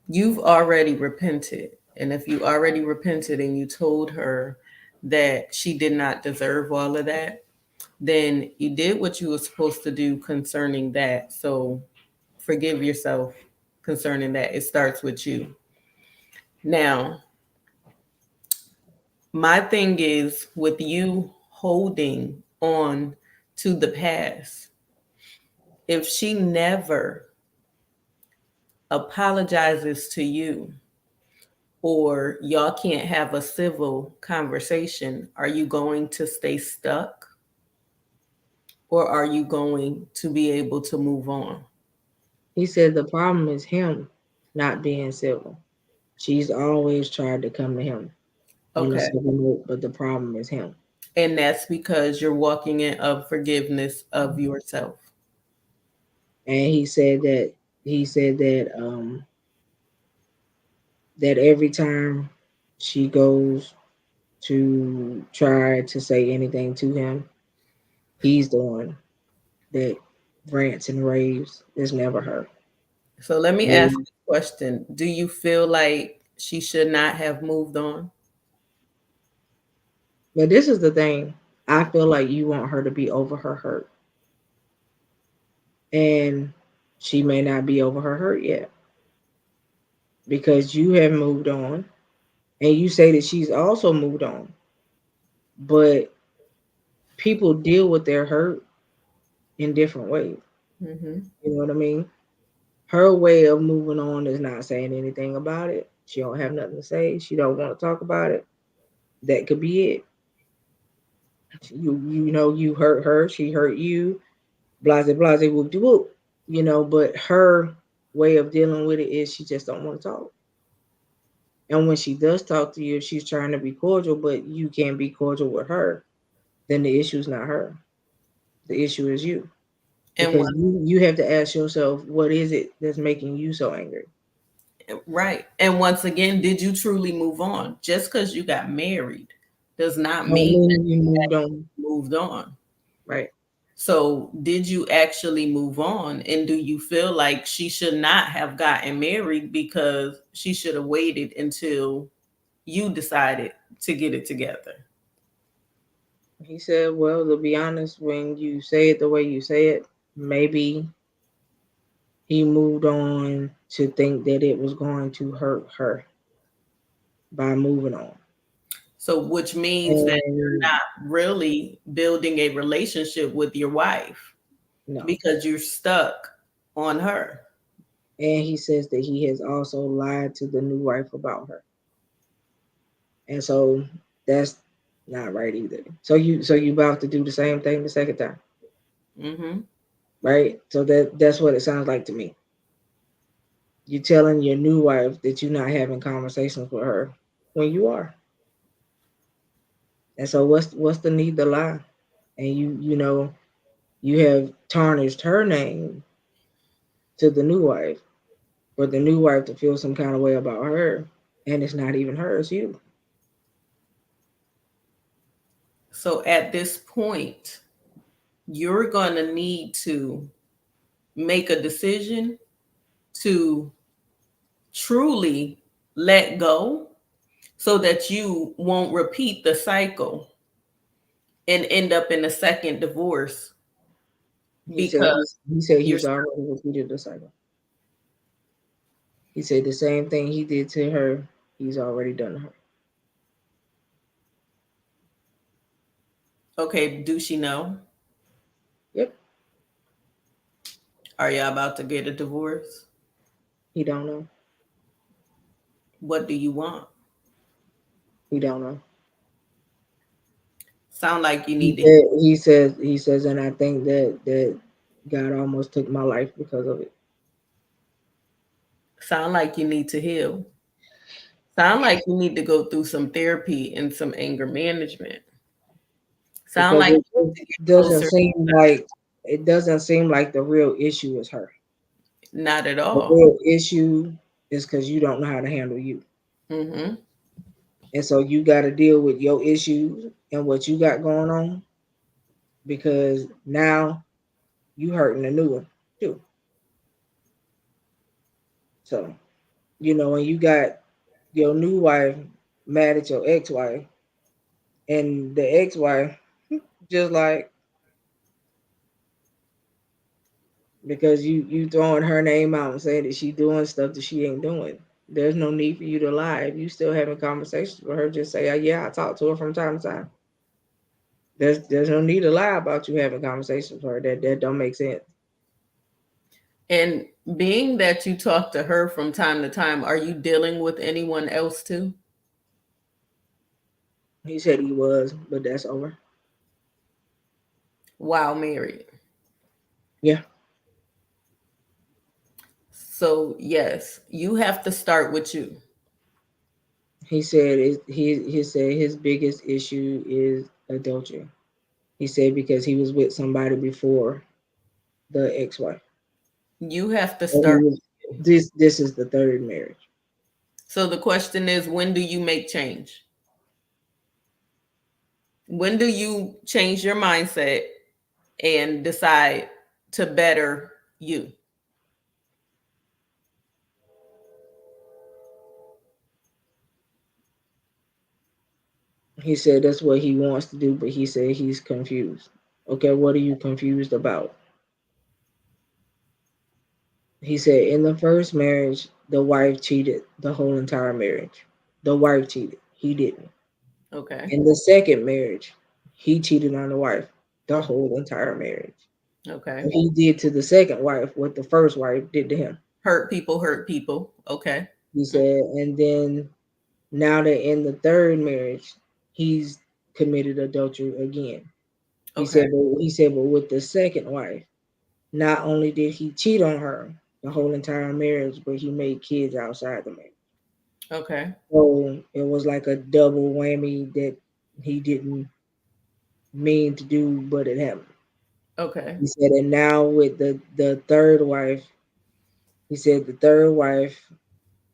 You've already repented. And if you already repented and you told her that she did not deserve all of that, then you did what you were supposed to do concerning that. So forgive yourself concerning that. It starts with you. Now, my thing is with you holding on to the past, if she never apologizes to you or y'all can't have a civil conversation, are you going to stay stuck or are you going to be able to move on? He said the problem is him not being civil. She's always tried to come to him on a Okay. civil note, but the problem is him. And that's because you're walking in of forgiveness of yourself. And he said that every time she goes to try to say anything to him, he's the one that rants and raves. It's never her. So let me ask And, you a question. Do you feel like she should not have moved on? but this is the thing. I feel like you want her to be over her hurt. And she may not be over her hurt yet because you have moved on and you say that she's also moved on. But people deal with their hurt in different ways. Hmm. You know what I mean? Her way of moving on is not saying anything about it. She don't have nothing to say. She don't want to talk about it. That could be it. You hurt her. She hurt you. Blase blase whoop de whoop. But her way of dealing with it is she just don't want to talk. And when she does talk to you, if she's trying to be cordial, but you can't be cordial with her, then the issue is not her. The issue is you. And Because you have to ask yourself, what is it that's making you so angry? right. And once again, did you truly move on? Just because you got married does not Don't mean that mean you moved on, you moved on. right? So, did you actually move on? And do you feel like she should not have gotten married because she should have waited until you decided to get it together? He said, well, to be honest, when you say it the way you say it, maybe he moved on to think that it was going to hurt her by moving on. So, which means that you're And not really building a relationship with your wife no. because you're stuck on her. And he says that he has also lied to the new wife about her. And so that's not right either. So you about to do the same thing the second time, Hmm. right? So that's what it sounds like to me. You telling your new wife that you're not having conversations with her when you are. And so what's the need to lie? And you have tarnished her name to the new wife, for the new wife to feel some kind of way about her, and it's not even her, it's you. So at this point, you're going to need to make a decision to truly let go so that you won't repeat the cycle and end up in a second divorce He said because he said you're he's already repeated the cycle. He said the same thing he did to her, he's already done to her. okay. Do she know? Yep, Are y'all about to get a divorce? he don't know. What do you want? He don't know. Sound like you He need to said he says, and I think that God almost took my life because of it. sound like you need to heal. Sound like you need to go through some therapy and some anger management. Sound Because like you it need to get doesn't closer. seem like it doesn't seem like the real issue is her. Not at The all. real issue is because you don't know how to handle you. Mm-hmm. And so you got to deal with your issues and what you got going on, because now you hurting a new one too. So, when you got your new wife mad at your ex-wife, and the ex-wife just like, because you throwing her name out and saying that she doing stuff that she ain't doing. There's no need for you to lie. If you still having conversations with her, just say, yeah, I talk to her from time to time. There's no need to lie about you having conversations with her. That don't make sense. And being that you talk to her from time to time, are you dealing with anyone else too? He said he was, but that's over. While married. Yeah. So yes, you have to start with you. He said he said his biggest issue is adultery. He said because he was with somebody before the ex-wife. You have to And he start was, with you. this is the third marriage. So the question is, when do you make change? When do you change your mindset and decide to better you? He said that's what he wants to do, but he said he's confused. Okay, what are you confused about? He said in the first marriage, the wife cheated the whole entire marriage. The wife cheated. He didn't. Okay. In the second marriage, he cheated on the wife the whole entire marriage. Okay. So he did to the second wife what the first wife did to him. Hurt people hurt people. Okay. He said, and then now that in the third marriage, he's committed adultery again. He Okay. said, but with the second wife, not only did he cheat on her the whole entire marriage, but he made kids outside the marriage. Okay. So it was like a double whammy that he didn't mean to do, but it happened. Okay. He said, and now with the third wife, he said the third wife,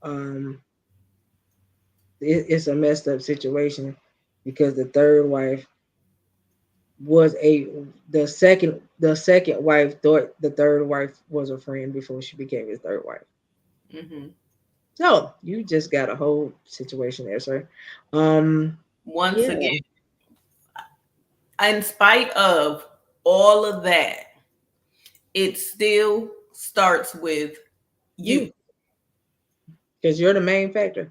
um, it's a messed up situation, because the third wife was the second wife thought the third wife was a friend before she became his third wife. Hmm. So you just got a whole situation there, sir. Um, Once yeah, again, in spite of all of that, it still starts with you. you, because you're the main factor.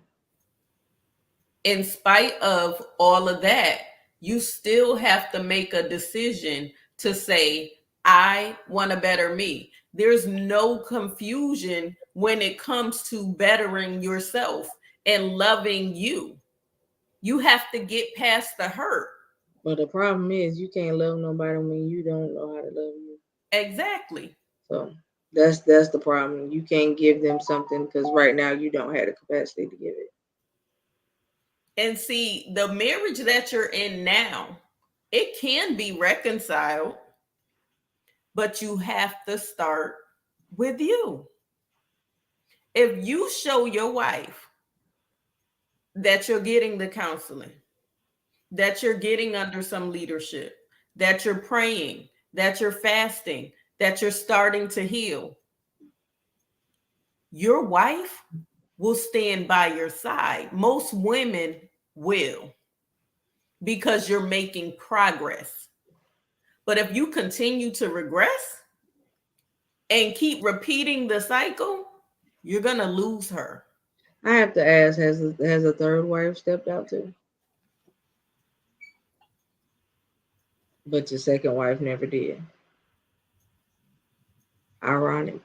In spite of all of that, you still have to make a decision to say, I want to better me. There's no confusion when it comes to bettering yourself and loving you. You have to get past the hurt. But the problem is you can't love nobody when you don't know how to love you. Exactly. So that's the problem. You can't give them something because right now you don't have the capacity to give it. And see, the marriage that you're in now, it can be reconciled, but you have to start with you. If you show your wife that you're getting the counseling, that you're getting under some leadership, that you're praying, that you're fasting, that you're starting to heal, your wife will stand by your side. Most women will, because you're making progress. But if you continue to regress and keep repeating the cycle, you're going to lose her. I have to ask, has a third wife stepped out too? But your second wife never did. Ironic.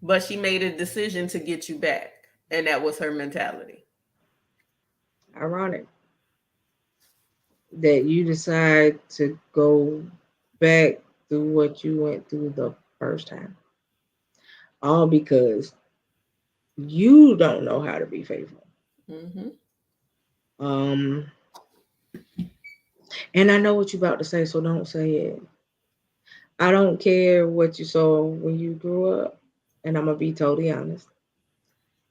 But she made a decision to get you back. And that was her mentality. Ironic that you decide to go back through what you went through the first time. All because you don't know how to be faithful. Mm-hmm. And I know what you're about to say, so don't say it. I don't care what you saw when you grew up, and I'm gonna be totally honest.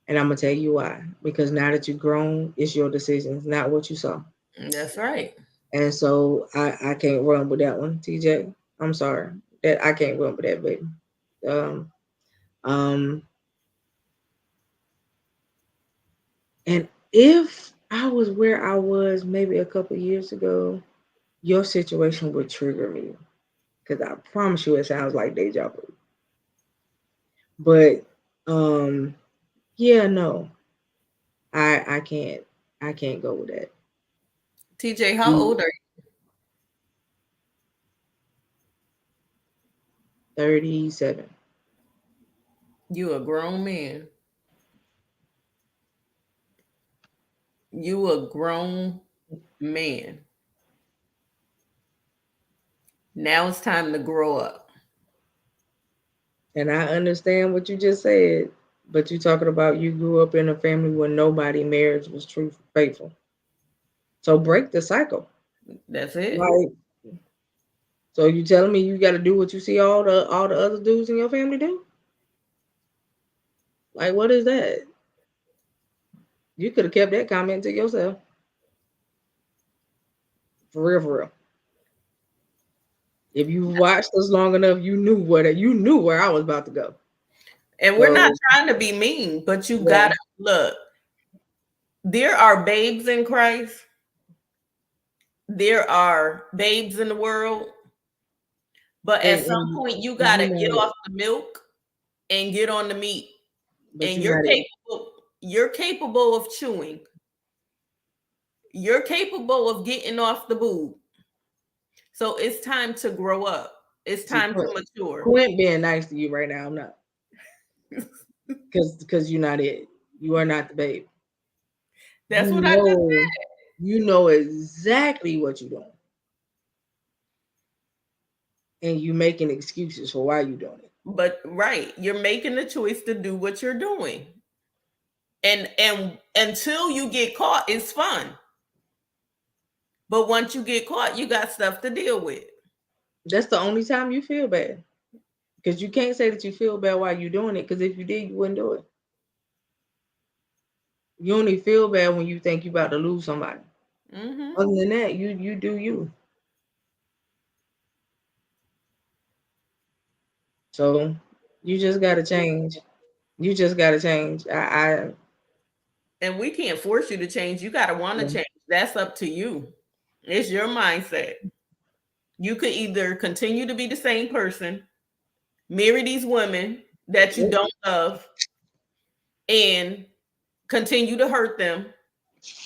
And I'm gonna tell you why. Because now that you're grown, it's your decisions, not what you saw. That's right. And so I can't run with that one, TJ. I'm sorry. That I can't run with that, baby. Um, um, and if I was where I was maybe a couple years ago, your situation would trigger me. Because I promise you it sounds like deja vu. But yeah, no. I can't go with that. TJ, how You old are 37. you? You a grown man. You a grown man. Now it's time to grow up. And I understand what you just said, but you talking about you grew up in a family where nobody marriage was true faithful. So break the cycle. That's it. Like, so you telling me you got to do what you see all the other dudes in your family do? Like, what is that? You could have kept that comment to yourself. For real, for real. If you watched us long enough, you knew where I was about to go. And we're not So trying to be mean, but you yeah, gotta look. There are babes in Christ. There are babes in the world. But at some and point, you you gotta know get it, off the milk and get on the meat. but And you got it. you're capable of chewing. You're capable of getting off the boob. So it's time to grow up. It's See, time to mature. Quint being nice to you right now. I'm not, because you're not it. You are not the babe. That's You what I just know, you know exactly what you're doing, and you making excuses for why you're doing it. but right, you're making the choice to do what you're doing. And until you get caught, it's fun. But once you get caught, you got stuff to deal with. That's the only time you feel bad, because you can't say that you feel bad while you're doing it. Because if you did, you wouldn't do it. You only feel bad when you think you're about to lose somebody. Mm-hmm. Other than that, you do you. So you just gotta change. You just gotta change. And we can't force you to change. You got to want to change. That's up to you. It's your mindset. You could either continue to be the same person, marry these women that you don't love, and continue to hurt them,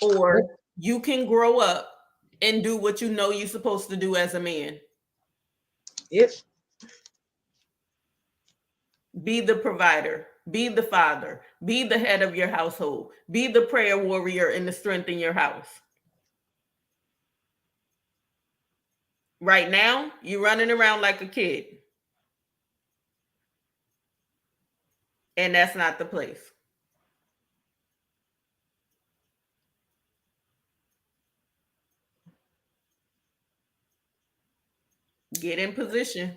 or you can grow up and do what you know you're supposed to do as a man. if Be the provider, be the father, be the head of your household, be the prayer warrior and the strength in your house. Right now, you're running around like a kid, and that's not the place. Get in position.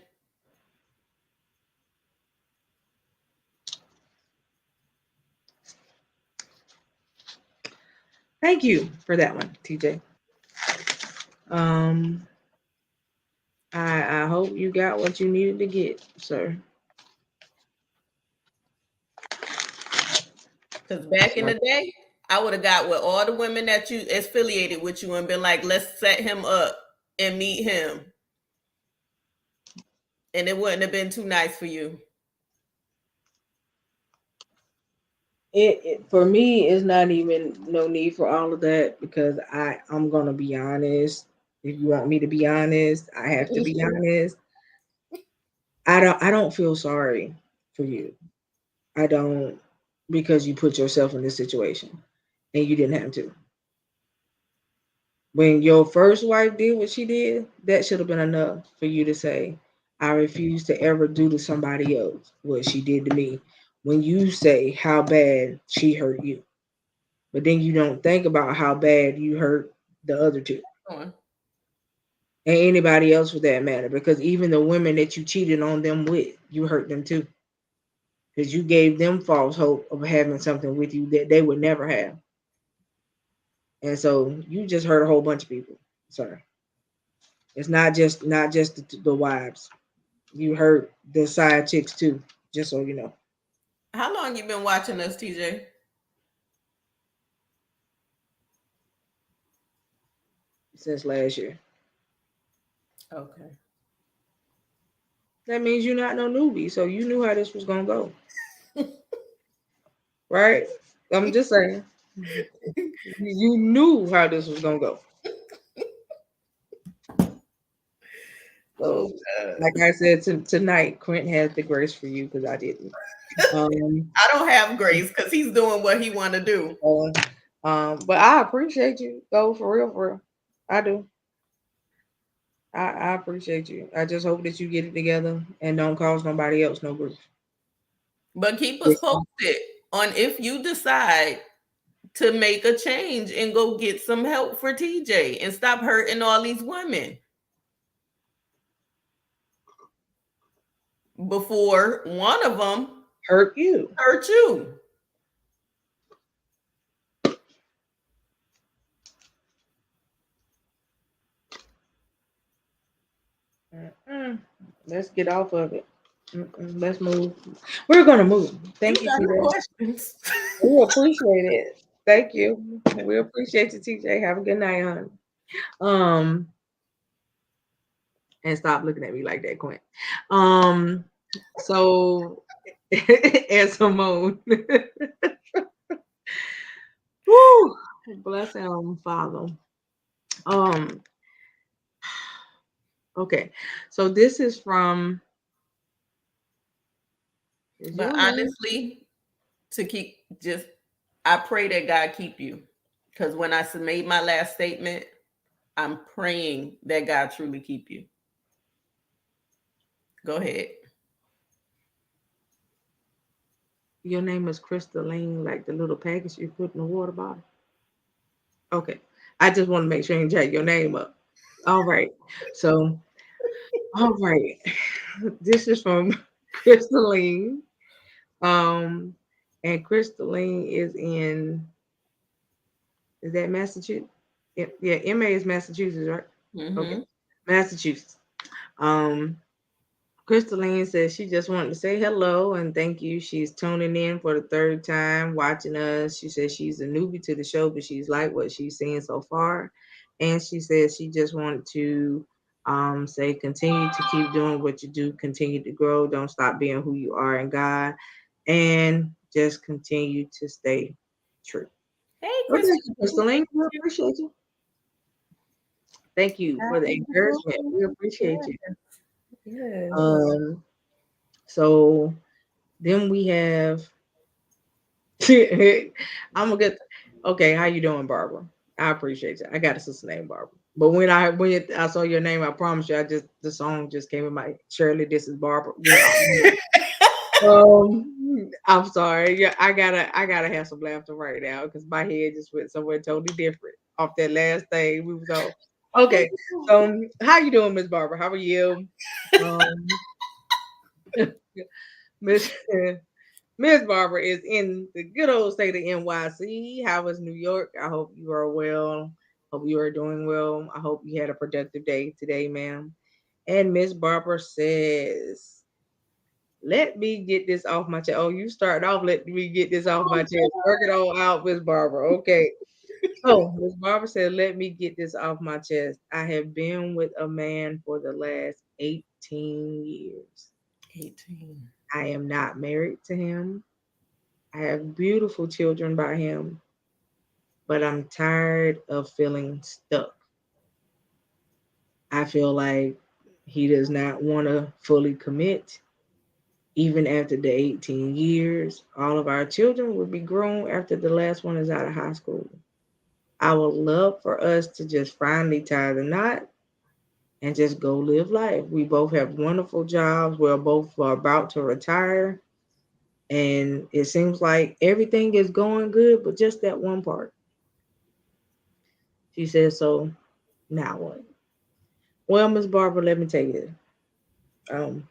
Thank you for that one, TJ. Um, I hope you got what you needed to get, sir. Because back in the day, I would have got with all the women that you affiliated with you and been like, let's set him up and meet him. And it wouldn't have been too nice for you. It for me is not even no need for all of that because I'm gonna be honest. If you want me to be honest, I have to be honest. I don't feel sorry for you. I don't, because you put yourself in this situation and you didn't have to. When your first wife did what she did, that should have been enough for you to say, I refuse to ever do to somebody else what she did to me. When you say how bad she hurt you, but then you don't think about how bad you hurt the other two and anybody else for that matter, because even the women that you cheated on them with, you hurt them too. Because you gave them false hope of having something with you that they would never have. And so you just hurt a whole bunch of people. Sorry. It's not just the wives. You hurt the side chicks too, just so you know. How long you been watching us, TJ? Since last year. Okay. That means you're not no newbie, so you knew how this was gonna go. Right? I'm just saying. You knew how this was gonna go. So, like I said tonight, Quint has the grace for you because I didn't. I don't have grace because he's doing what he want to do. But I appreciate you, though, for real, for real. I do. I appreciate you. I just hope that you get it together and don't cause nobody else no grief. But keep us posted on if you decide to make a change and go get some help for TJ and stop hurting all these women before one of them hurt you. Hurt you. Let's get off of it. Let's move. We're gonna move. Thank you, TJ. We appreciate it. Thank you. We appreciate you, TJ. Have a good night, hon. And stop looking at me like that, Quint. So as Simone. Woo, bless him, Father. Okay, so this is from. But honestly, I pray that God keep you. Because when I made my last statement, I'm praying that God truly keep you. Go ahead. Your name is Crystalline, like the little package you put in the water bottle. Okay. I just want to make sure you jack your name up. All right. So, all right. This is from Crystalline. And Crystalline is that Massachusetts? Yeah, MA is Massachusetts, right? Mm-hmm. Okay. Massachusetts. Crystalline says she just wanted to say hello and thank you. She's tuning in for the third time, watching us. She says she's a newbie to the show, but she's liked what she's seeing so far. And she says she just wanted to say continue to keep doing what you do, continue to grow, don't stop being who you are in God, and just continue to stay true. Hey, Crystalline, we appreciate you. Thank you for the encouragement. We appreciate you. Yes. So then we have I'm gonna get okay. How you doing, Barbara? I appreciate it. I got a sister named Barbara, but when I saw your name, I promise you, the song just came in my Shirley. This is Barbara. I'm sorry. Yeah, I gotta have some laughter right now because my head just went somewhere totally different off that last thing we was on. Okay. So how you doing, Miss Barbara? How are you? Um Miss Miss Barbara is in the good old state of NYC. How was New York? I hope you are well. Hope you are doing well. I hope you had a productive day today, ma'am. And Miss Barbara says, let me get this off my chest. Oh, you started off, let me get this off my chest. Work it all out, Miss Barbara. Okay. So Miss Barbara said, let me get this off my chest. I have been with a man for the last 18 years. 18. I am not married to him. I have beautiful children by him, but I'm tired of feeling stuck. I feel like he does not want to fully commit. Even after the 18 years, all of our children will be grown after the last one is out of high school. I would love for us to just finally tie the knot and just go live life. We both have wonderful jobs. We're both about to retire. And it seems like everything is going good, but just that one part. She said, so now what? Well, Miss Barbara, let me tell you this. Um,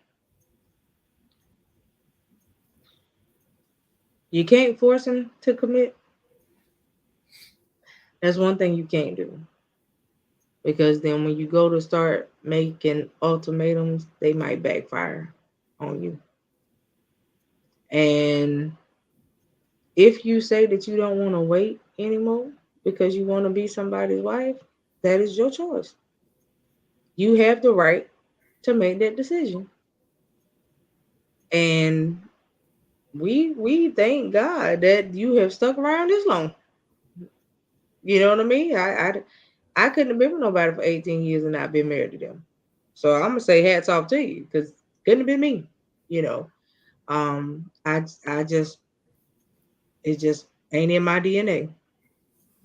you can't force him to commit. That's one thing you can't do. Because then when you go to start making ultimatums, they might backfire on you. And if you say that you don't want to wait anymore because you want to be somebody's wife, that is your choice. You have the right to make that decision. And we thank God that you have stuck around this long. You know what I mean? I couldn't have been with nobody for 18 years and not been married to them. So I'm gonna say hats off to you because couldn't have been me. You know, I just it just ain't in my DNA.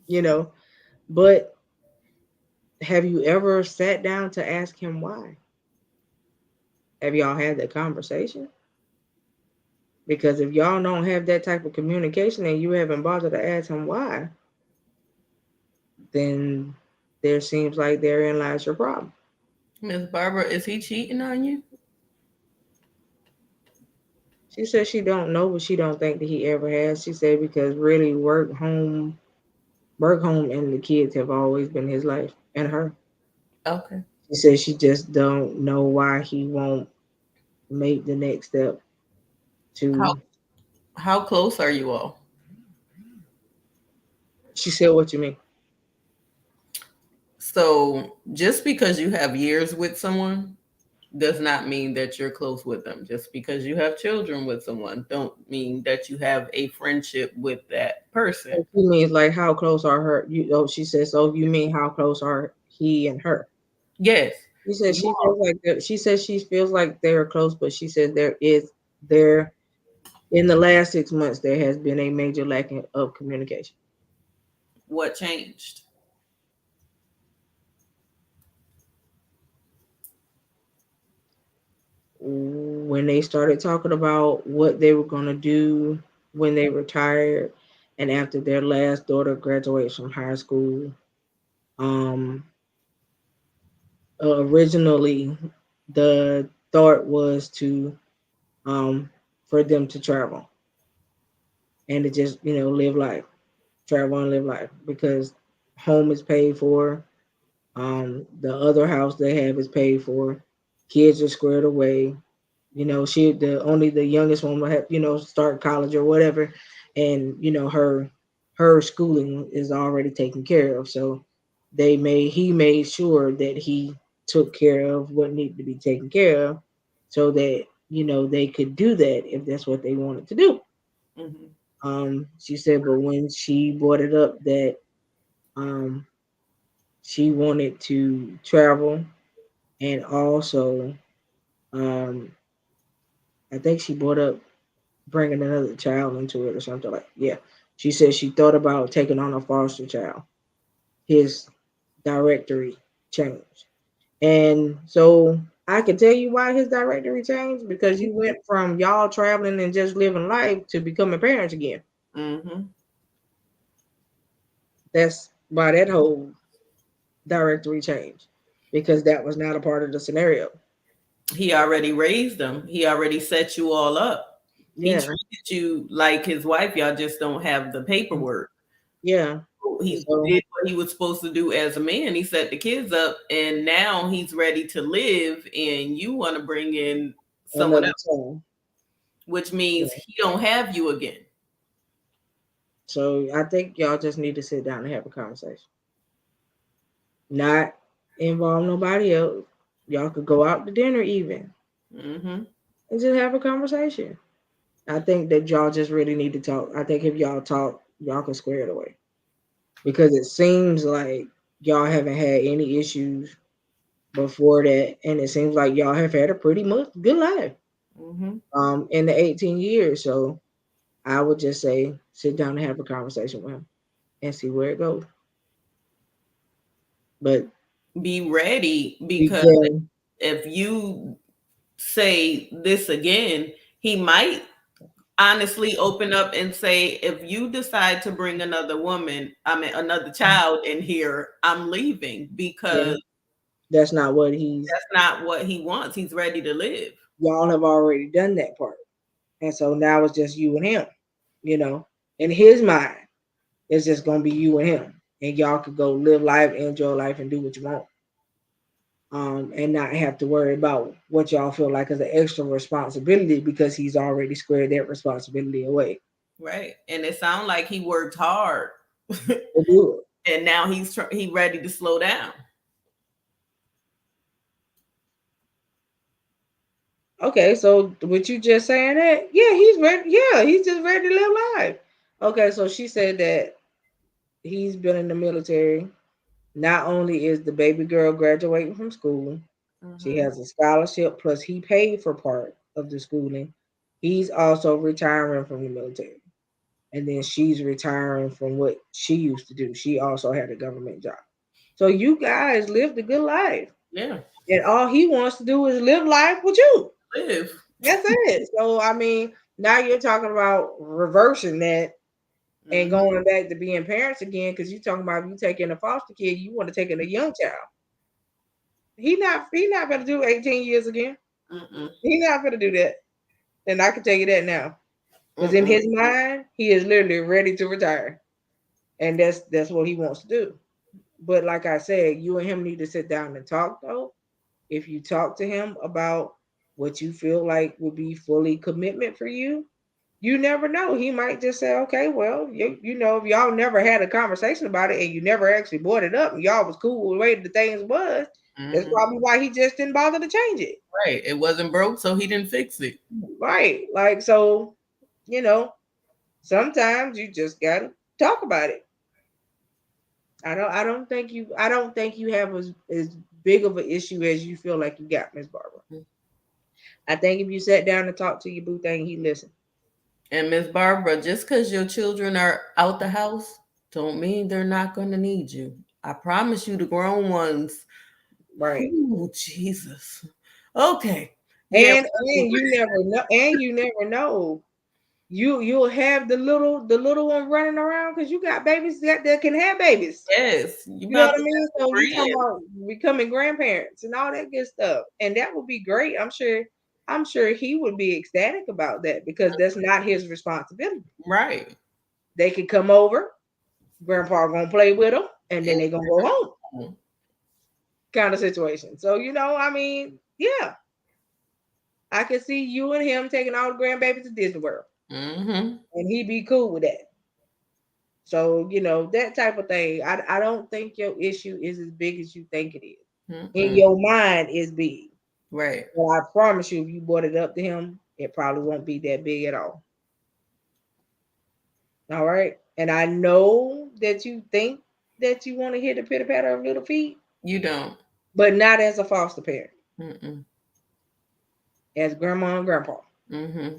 You know, but have you ever sat down to ask him why? Have y'all had that conversation? Because if y'all don't have that type of communication and you haven't bothered to ask him why, then there seems like therein lies your problem. Miss Barbara, is he cheating on you? She said she don't know, but she don't think that he ever has. She said because really work home, and the kids have always been his life and her. Okay. She said she just don't know why he won't make the next step How to. how close are you all? She said, "What you mean?" So just because you have years with someone does not mean that you're close with them. Just because you have children with someone don't mean that you have a friendship with that person. So she means like how close are her? You oh, she said. So you mean how close are he and her? Yes. She said You she feels like she says she feels like they're close, but she said there in the last 6 months there has been a major lack of communication. what changed? When they started talking about what they were going to do when they retired and after their last daughter graduates from high school, um, originally the thought was to um, for them to travel and to just live life, travel and live life because home is paid for. The other house they have is paid for. Kids are squared away. She the only the youngest one will have start college or whatever, and her schooling is already taken care of. So he made sure that he took care of what needed to be taken care of, so that they could do that if that's what they wanted to do. Hmm. She said, but when she brought it up that um she wanted to travel and also um I think she brought up bringing another child into it or something like yeah. She said she thought about taking on a foster child. His directory changed. And so I can tell you why his directory changed because you went from y'all traveling and just living life to becoming parents again. Hmm. That's why that whole directory change because that was not a part of the scenario. He already raised them. He already set you all up. He Yeah. treated you like his wife. Y'all just don't have the paperwork. Yeah. He So did what he was supposed to do as a man. He set the kids up, and now he's ready to live. And you want to bring in someone another else, time. which Yeah. means he don't have you again. So I think y'all just need to sit down and have a conversation. Not involve nobody else. Y'all could go out to dinner even Mm-hmm. and just have a conversation. I think that y'all just really need to talk. I think if y'all talk, y'all can square it away. Because it seems like y'all haven't had any issues before that, and it seems like y'all have had a pretty much good life Mm-hmm. in the 18 years. So I would just say sit down and have a conversation with him and see where it goes. But Be ready, because yeah, if you say this again, he might honestly open up and say, if you decide to bring another woman, I mean another child in here, I'm leaving, yeah, because that's not what he's. that's not what he wants. He's ready to live. Y'all have already done that part, and so now it's just you and him. You know, in his mind, it's just gonna be you and him, and y'all could go live life, enjoy life, and do what you want. And not have to worry about what y'all feel like is an extra responsibility because he's already squared that responsibility away. Right. And it sounds like he worked hard To do it. and now he ready to slow down. Okay, so with you just saying that, yeah, he's ready. Yeah, he's just ready to live life. Okay, so she said that he's been in the military. Not only is the baby girl graduating from school, she Mm-hmm. has a scholarship, plus he paid for part of the schooling. He's also retiring from the military. And then she's retiring from what she used to do. She also had a government job. So you guys lived a good life. Yeah. And all he wants to do is live life with you. Live. That's it. So I mean, now you're talking about reversing that and Mm-hmm. going back to being parents again because you're talking about you taking a foster kid, you want to take in a young child. He not gonna do 18 years again. Mm-mm. He not gonna do that. And I can tell you that now. Because in Mm-mm. his mind, he is literally ready to retire. And that's what he wants to do. But like I said, you and him need to sit down and talk though. If you talk to him about what you feel like would be fully commitment for you, you never know. He might just say, okay, well, you know, if y'all never had a conversation about it and you never actually brought it up and y'all was cool with the way the things was, that's Mm-hmm. probably why he just didn't bother to change it. Right. It wasn't broke, so he didn't fix it. Right. Like, so, you know, sometimes you just gotta talk about it. I don't think you have as big of an issue as you feel like you got, Miss Barbara. I think if you sat down and talked to your boo thing, he listened. And Miss Barbara, just because your children are out the house, don't mean they're not going to need you. I promise you, the grown ones. Right. Oh, Jesus. Okay. Yeah. And you never know, you'll have the little one running around because you got babies that can have babies. Yes. You You know about what to I mean? have So you talking some about becoming grandparents and all that good stuff. And that would be great. I'm sure he would be ecstatic about that because that's not his responsibility. right. They could come over, grandpa gonna play with them, and then they gonna go home kind of situation. So, I mean, yeah, I can see you and him taking all the grandbabies to Disney World. Mm-hmm. And he'd be cool with that. So, that type of thing. I don't think your issue is as big as you think it is. In Mm-mm. your mind, is big. Right. But I promise you, if you brought it up to him, it probably won't be that big at all. All right. And I know that you think that you want to hear the pitter patter of little feet, You don't. but not as a foster parent, Mm-mm. as grandma and grandpa. Mm-hmm.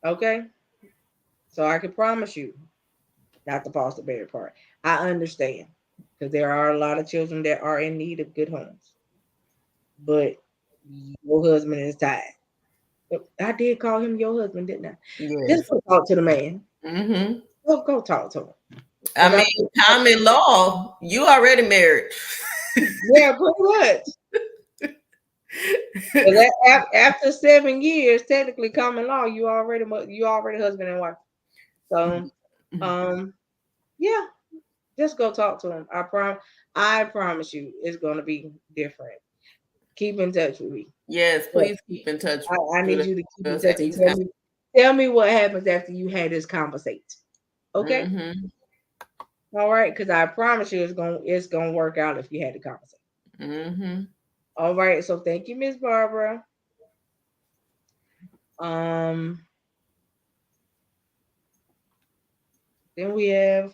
Okay. So I can promise you, not the foster parent part. I understand because there are a lot of children that are in need of good homes, but your husband is tired. I did call him your husband, didn't I? Just Yes. go talk to the man. Mm-hmm. Go talk to him. I I mean, common law, you already married. yeah, pretty much. 'Cause after 7 years, technically common law, you already husband and wife. So yeah, just go talk to him. I promise you it's gonna be different. Keep in touch with me. Yes, please keep in touch I need with you to keep in us touch after and he's come. tell me what happens after you had this conversation. Okay? Mm-hmm. All right, because I promise you it's gonna work out if you had the conversation. Mm-hmm. All right, so thank you, Miss Barbara. Um, then we have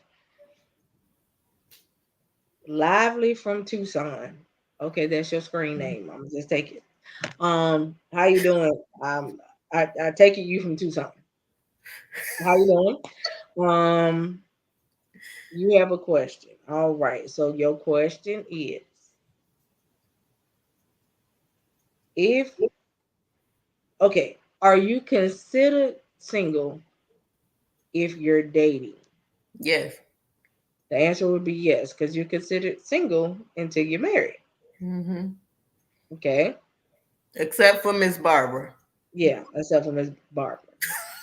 Lively from Tucson. Okay, that's your screen name. I'm just take it. How you doing? I take it you from Tucson. How you doing? You have a question. All right. So your question is if okay, are you considered single if you're dating? Yes. The answer would be yes, because you're considered single until you're married. Mm-hmm. Okay. Except for Miss Barbara. Yeah, except for Miss Barbara.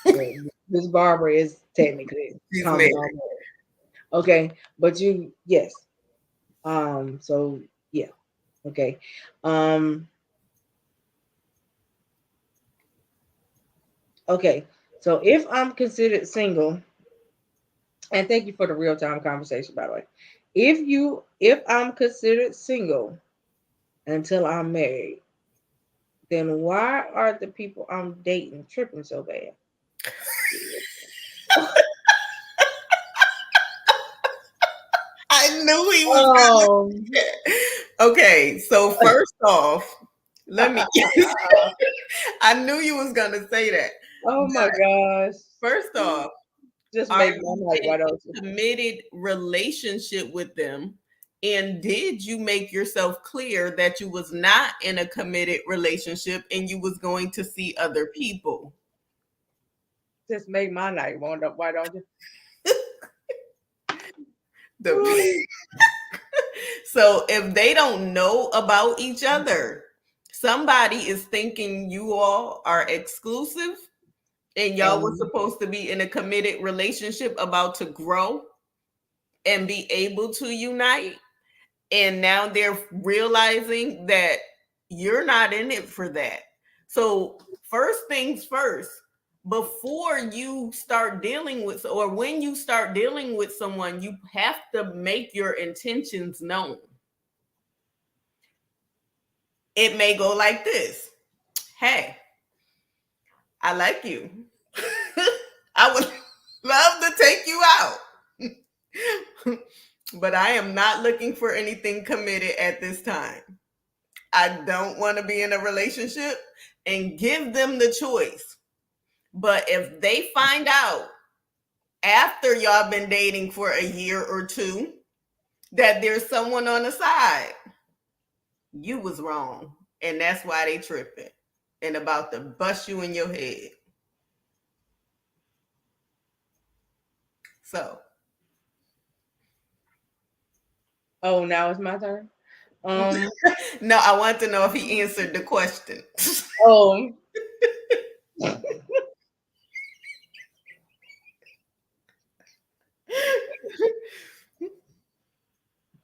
So Miss Barbara is technically She's common married. law. Okay, but you yes. So yeah. Okay. Um, okay. So if I'm considered single, and thank you for the real time conversation, by the way. If I'm considered single until I'm married, then why are the people I'm dating tripping so bad? I knew he was Um, gonna. Okay, so first off, let me. I knew you was gonna say that. oh my gosh. First off, Just are make my you night, in why don't you? a committed relationship with them? And did you make yourself clear that you was not in a committed relationship and you was going to see other people? Just make my night, why don't you? The So if they don't know about each other, somebody is thinking you all are exclusive and y'all were And supposed to be in a committed relationship about to grow and be able to unite. And now they're realizing that you're not in it for that. So, first things first, before you start dealing with, or when you start dealing with someone, you have to make your intentions known. It may go like this: Hey, I like you. I would love to take you out, but I am not looking for anything committed at this time. I don't want to be in a relationship, and give them the choice. But if they find out after y'all been dating for a year or two that there's someone on the side, you was wrong. And that's why they tripping and about to bust you in your head. So, oh, now it's my turn. Um, no, I want to know if he answered the question. oh,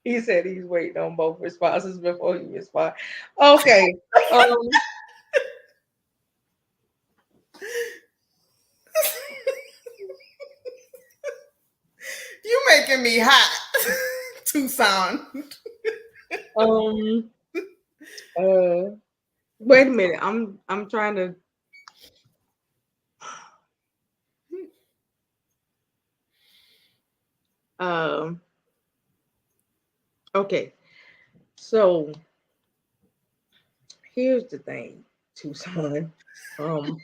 he said he's waiting on both responses before he responds. Okay. Um, You making me hot, Tucson. um, uh, wait a minute. I'm trying to. Um, okay. So here's the thing, Tucson. Um,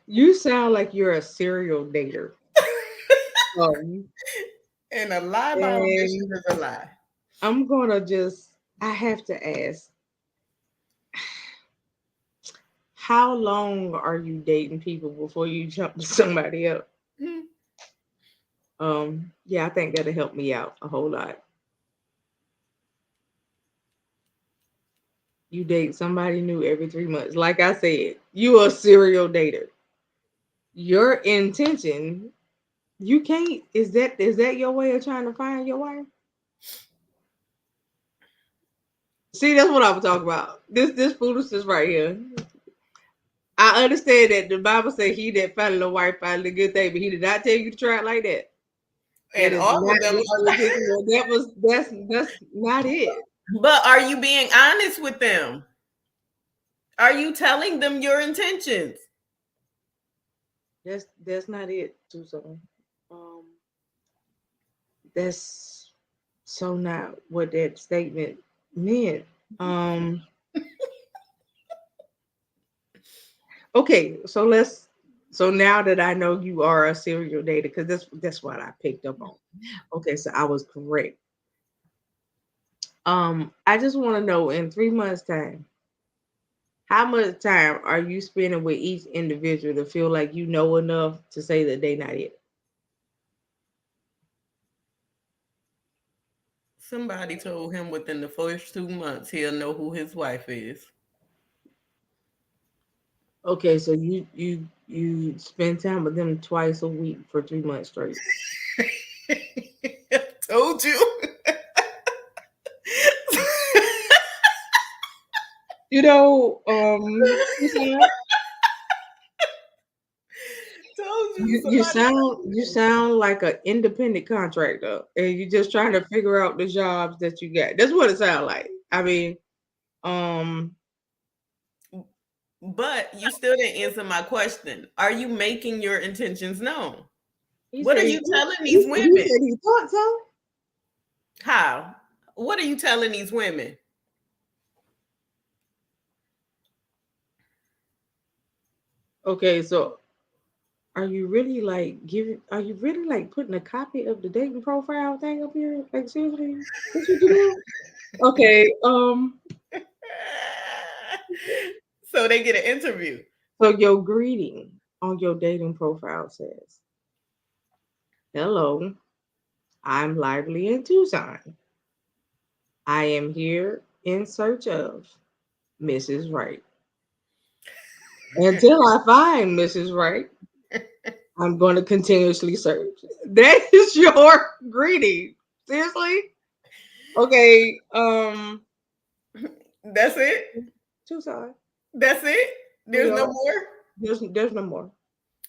you sound like you're a serial dater. Um, And a lie by omission and is a lie. I'm gonna just. I have to ask, how long are you dating people before you jump to somebody else? Hmm. Yeah, I think that'll help me out a whole lot. You date somebody new every 3 months. Like I said, you a serial dater. Your intention, you can't. Is that your way of trying to find your wife? See, that's what I was talking about. This foolishness right here. I understand that the Bible says he that findeth a wife findeth a good thing, but he did not tell you to try it like that. That And is all not of them what the are. intention was. That's not it. But are you being honest with them? Are you telling them your intentions? That's not it, Susan. Um, that's so not what that statement meant. Um, okay, so now that I know you are a serial dater, because that's what I picked up on. Okay, so I was correct. I just want to know in 3 months' time, how much time are you spending with each individual to feel like you know enough to say that they not it? Somebody told him within the first 2 months he'll know who his wife is. Okay, so you spend time with them twice a week for 3 months straight. Told you. You know, Told you you somebody. sound like an independent contractor, and you're just trying to figure out the jobs that you got. That's what it sounds like. I mean, um, But you still didn't answer my question. Are you making your intentions known? he What are said you he, telling these he women? said he thought so. How? What are you telling these women? Okay, so are you really like putting a copy of the dating profile thing up here? Like seriously? That's what you do? Okay, So they get an interview. so your greeting on your dating profile says, "Hello, I'm Lively in Tucson. I am here in search of Mrs. Wright. Until I find Mrs. Wright, I'm going to continuously search." That is your greeting. Seriously? Okay, That's it. Tucson, That's it. New There's no York. more. There's no more.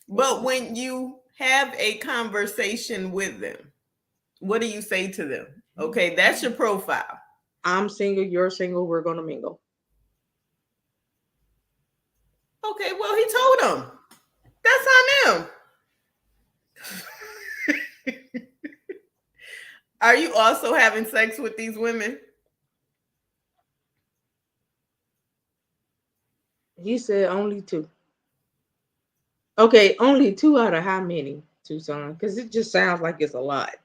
But when you have a conversation with them, what do you say to them? Okay, that's your profile. I'm single, you're single, we're gonna mingle. Okay, well, he told them. That's on them. Are you also having sex with these women? He said only two. Okay, only two out of how many, Tucson? Because it just sounds like it's a lot.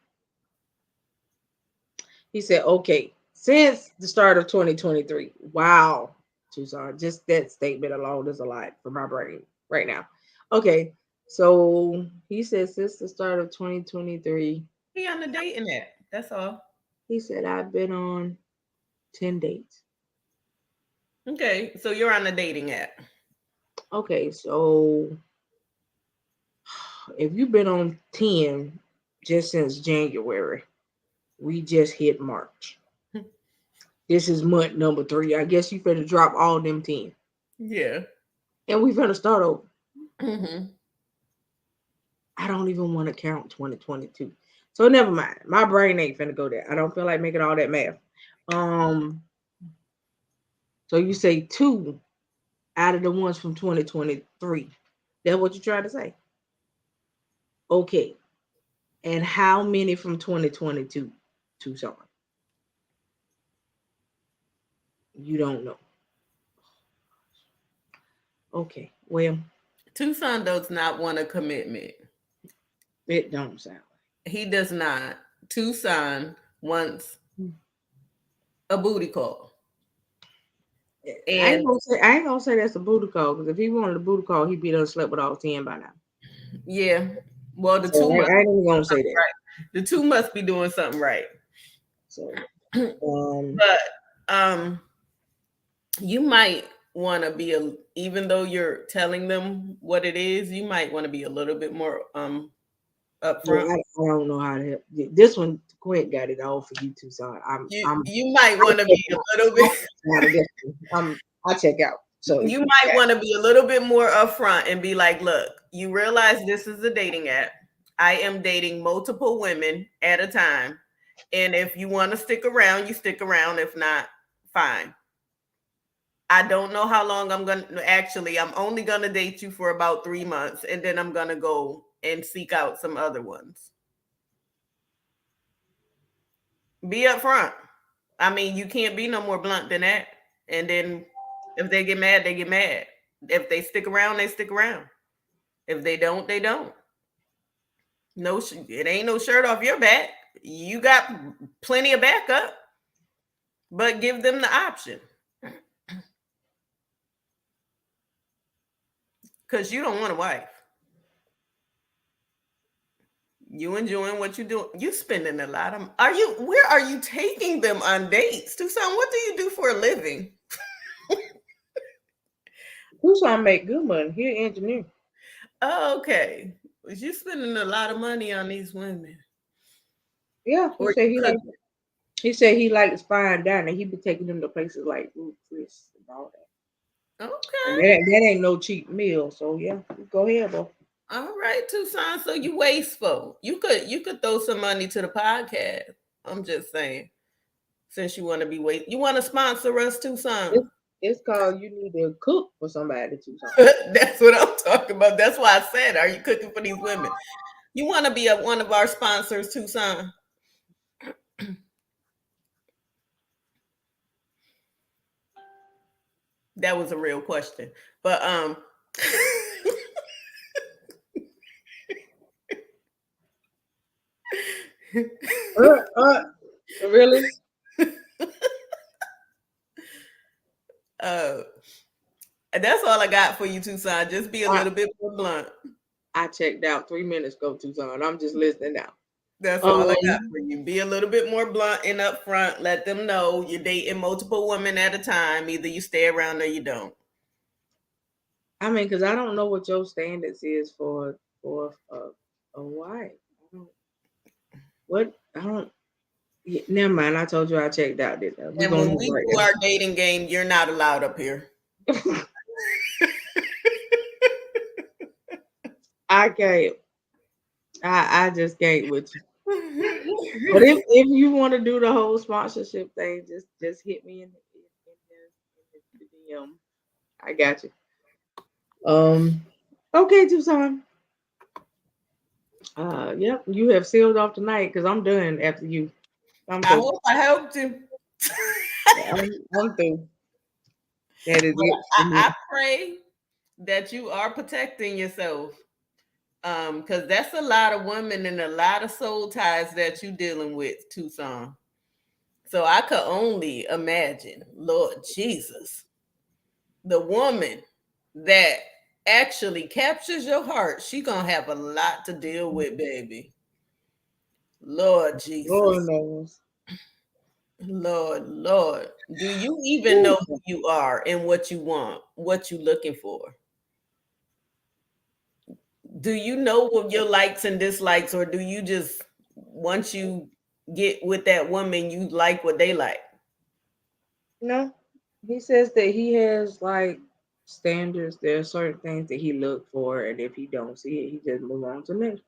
He said, okay, since the start of 2023. Wow, Tucson. Just that statement alone is a lot for my brain right now. Okay, so he said since the start of 2023, He on the dating app. That's all. he said I've been on 10 dates. Okay, so you're on the dating app. Okay, so if you've been on 10 just since January, we just hit March. This is month number 3. I guess you finna drop all them 10. Yeah. And we finna start over. Mm-hmm. I don't even want to count 2022. So never mind. My brain ain't finna go there. I don't feel like making all that math. Um, so you say 2 out of the ones from 2023. That's what you trying to say? Okay. And how many from 2022 Tucson? You don't know. Okay. Well, Tucson does not want a commitment. it don't sound He does not. Tucson wants like. a booty call. I ain't And gonna say I ain't gonna say that's a booty call because if he wanted a booty call, he'd be done slept with all 10 by now. yeah, Well, the So two must I ain't even gonna say that. the two must be doing something right. So But you might want to be even though you're telling them what it is, you might want to be a little bit more upfront. I don't know how to help. This one, Quint got it all for you too. So You might want to be a little bit. I check out. So You might want to be a little bit more upfront and be like, look, you realize this is a dating app. I am dating multiple women at a time. And if you want to stick around, you stick around. If not, fine. I don't know how long I'm going to actually, I'm only going to date you for about 3 months. And then I'm going to go and seek out some other ones. Be upfront. I mean, you can't be no more blunt than that. And then if they get mad, they get mad. If they stick around, they stick around. If they don't, they don't. No, it ain't no shirt off your back. You got plenty of backup, but give them the option. Because you don't want a wife. You enjoying what you do. You spending a lot of. Where are you taking them on dates? Tucson, what do you do for a living? Tucson make good money. He an engineer. Oh, okay. You spending a lot of money on these women. Yeah, he said he likes fine dining. He be taking them to places like Chris and all that. Okay. And that ain't no cheap meal. So yeah, go ahead, bro. All right, Tucson. So you wasteful. You could throw some money to the podcast. I'm just saying. Since you want to be you want to sponsor us, Tucson. It's called you need to cook for somebody, Tucson. That's what I'm talking about. That's why I said, are you cooking for these women? You want to be one of our sponsors, Tucson? That was a real question, but Really? That's all I got for you, Tucson. Just be a little bit more blunt. I checked out 3 minutes ago, Tucson. I'm just listening now. That's all I got for you. Be a little bit more blunt and upfront. Let them know you're dating multiple women at a time. Either you stay around or you don't. I mean, because I don't know what your standards is for a wife. Never mind. I told you I checked out. And when we do our dating game, you're not allowed up here. I can't. I just can't with you. But if you want to do the whole sponsorship thing, just hit me in the DM. I got you. Okay, Tucson. Yep, you have sealed off tonight because I'm done after you. I hope I helped you. I'm through. That is it. I pray that you are protecting yourself. Because that's a lot of women and a lot of soul ties that you're dealing with, Tucson. So I could only imagine, Lord Jesus, the woman that actually captures your heart, she gonna have a lot to deal with, baby. Lord Jesus. Lord knows. Lord. Do you even know who you are and what you want, what you're looking for? Do you know what your likes and dislikes, or do you just, once you get with that woman, you like what they like? No, he says that he has like standards. There are certain things that he look for, and if he don't see it, he just move on to next.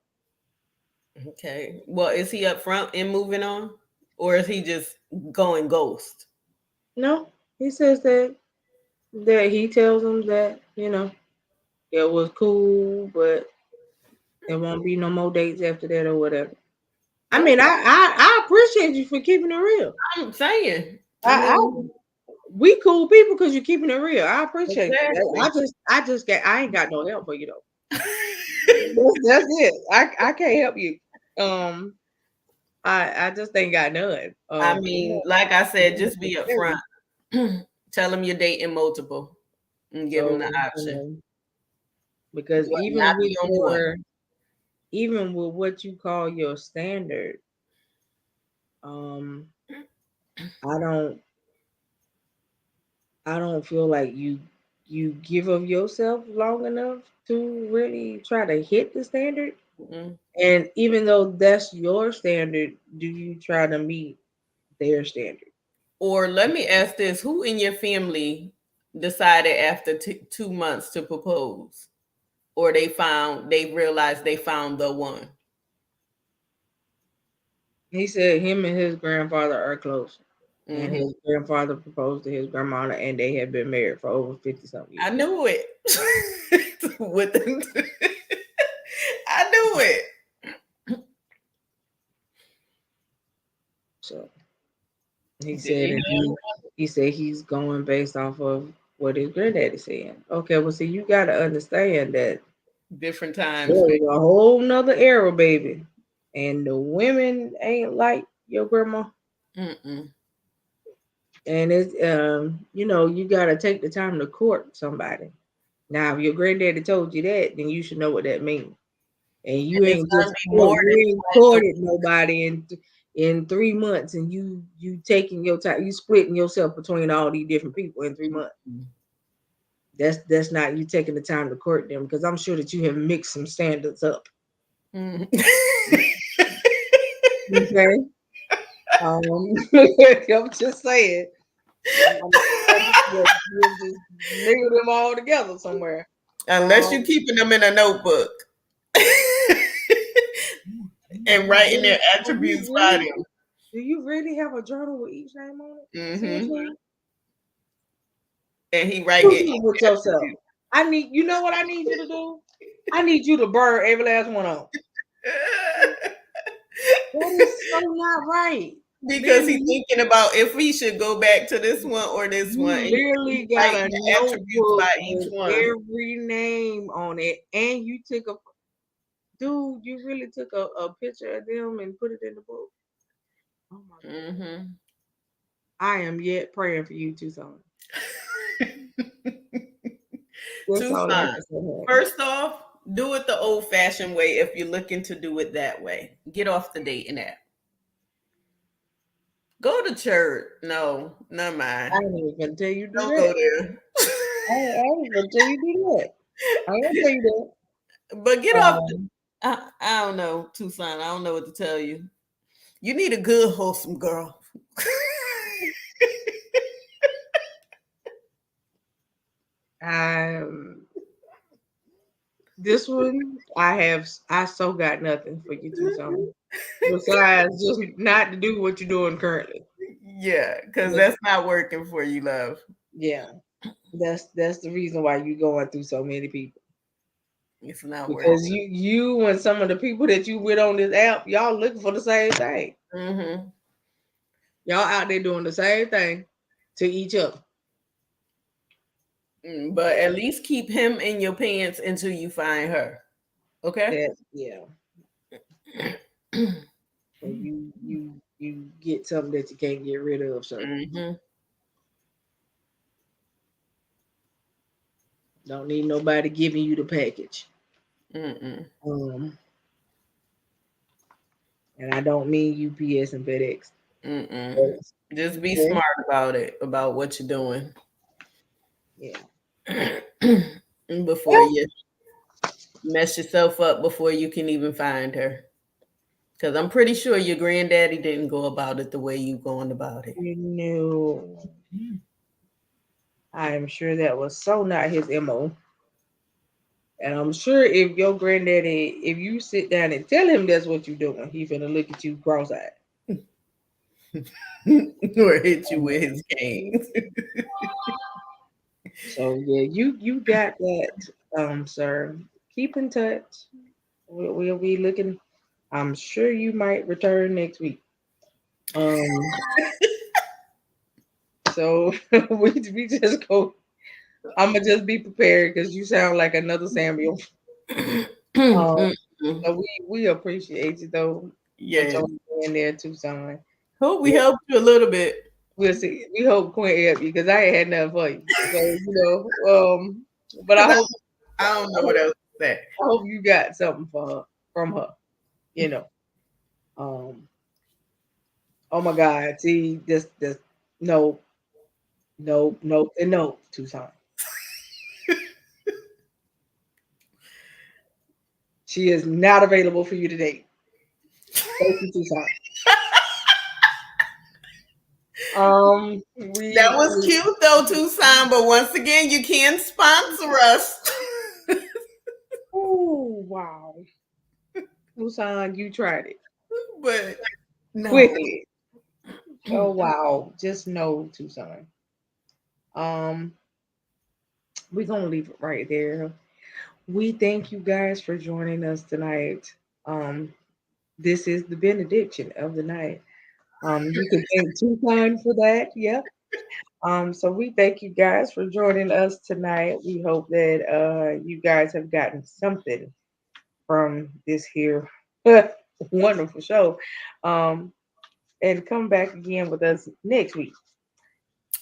Okay. Well, is he up front and moving on, or is he just going ghost? No, he says that he tells them that it was cool, but there won't be no more dates after that or whatever. I mean, I appreciate you for keeping it real. I'm saying, we cool people because you're keeping it real. I appreciate it. I ain't got no help for you though. That's it. I can't help you. I just ain't got none. I mean, like I said, just be upfront. Tell them you're dating multiple and give them the option. Because even with what you call your standard, um, I don't I don't feel like you give of yourself long enough to really try to hit the standard. Mm-mm. And even though that's your standard, do you try to meet their standard? Or let me ask this: who in your family decided after 2 months to propose, or they realized they found the one? He said him and his grandfather are close. And Hmm. his grandfather proposed to his grandmother, and they had been married for over 50 something I years. knew it. With I knew it. So he There said, you and go. he said he's going based off of what his granddaddy said. Okay, well, see, you got to understand that Different times. there was a whole nother era, baby, and the women ain't like your grandma. Mm-mm. And it's you got to take the time to court somebody. Now, if your granddaddy told you that, then you should know what that means. And And you it's ain't gonna just be more you ain't than courted nobody in 3 months, and you taking your time, you splitting yourself between all these different people in 3 months. That's not you taking the time to court them, because I'm sure that you have mixed some standards up. Mm. Okay, I'm just saying. You just nigga them all together somewhere. Unless you're Um, keeping them in a notebook and writing their attributes by them. do you really have a journal with each name on it? Hmm. Seriously? And he Do writing it with each yourself. attribute. You know what I need you to do? I need you to burn every last one of them. That is so not right. Because he's Literally, thinking about if he should go back to this one or this one. you And literally he's got writing a the attributes notebook by each with one. every name on it, and you took a dude. You really took a picture of them and put it in the book. Oh my god! Hmm. I am yet praying for you, Tucson. That's all I Tucson. can say. Honey. First off, do it the old fashioned way if you're looking to do it that way. Get off the dating app. Go to church. No, never mind. I ain't even gonna tell you to do Don't go that. there. I ain't gonna tell you to do that. I ain't gonna tell you But get that. off. I don't know, Tucson. I don't know what to tell you. You need a good, wholesome girl. Um, this one, I so got nothing for you, Tucson. Besides just not to do what you're doing currently. Yeah, because that's not working for you, love. Yeah, that's the reason why you're going through so many people. It's not working. Because you and some of the people that you with on this app, y'all looking for the same thing. Hmm. Y'all out there doing the same thing to each other. But at least keep him in your pants until you find her. Okay? That yeah. And you get something that you can't get rid of, sir. Hmm. Don't need nobody giving you the package. Mm-mm. Um, and I don't mean UPS and FedEx. Mm-mm. Yes. Just be Okay? smart about it, about what you're doing Yeah. before you mess yourself up before you can even find her. Because I'm pretty sure your granddaddy didn't go about it the way you going about it. No, I am sure that was so not his MO. And I'm sure if your granddaddy, if you sit down and tell him that's what you're doing, he finna look at you cross-eyed. Or hit you with his cane. So yeah, you got that, sir. Keep in touch. We'll be looking. I'm sure you might return next week. Um, so we just go. I'm gonna just be prepared because you sound like another Samuel. Um, so we appreciate you though for Yes. joining in there, Tucson. Hope we Yeah, helped you a little bit. we'll see. We hope Quinn help you because I ain't had nothing for you. So but I Because hope I don't know what else to say. I hope you got something for her from her, you know. Um, oh my God, see this no, no, and no, Tucson. She is not available for you to date. Thank you, Tucson. That We was cute though, Tucson. But once again, you can't sponsor us. oh wow, Tucson, you tried it But no. quickly. Oh wow, just no, Tucson. Um, we're gonna leave it right there. We thank you guys for joining us tonight. This is the benediction of the night. You can thank Tucson for that. Yep. So we thank you guys for joining us tonight. We hope that you guys have gotten something from this here wonderful show. Um, and come back again with us next week.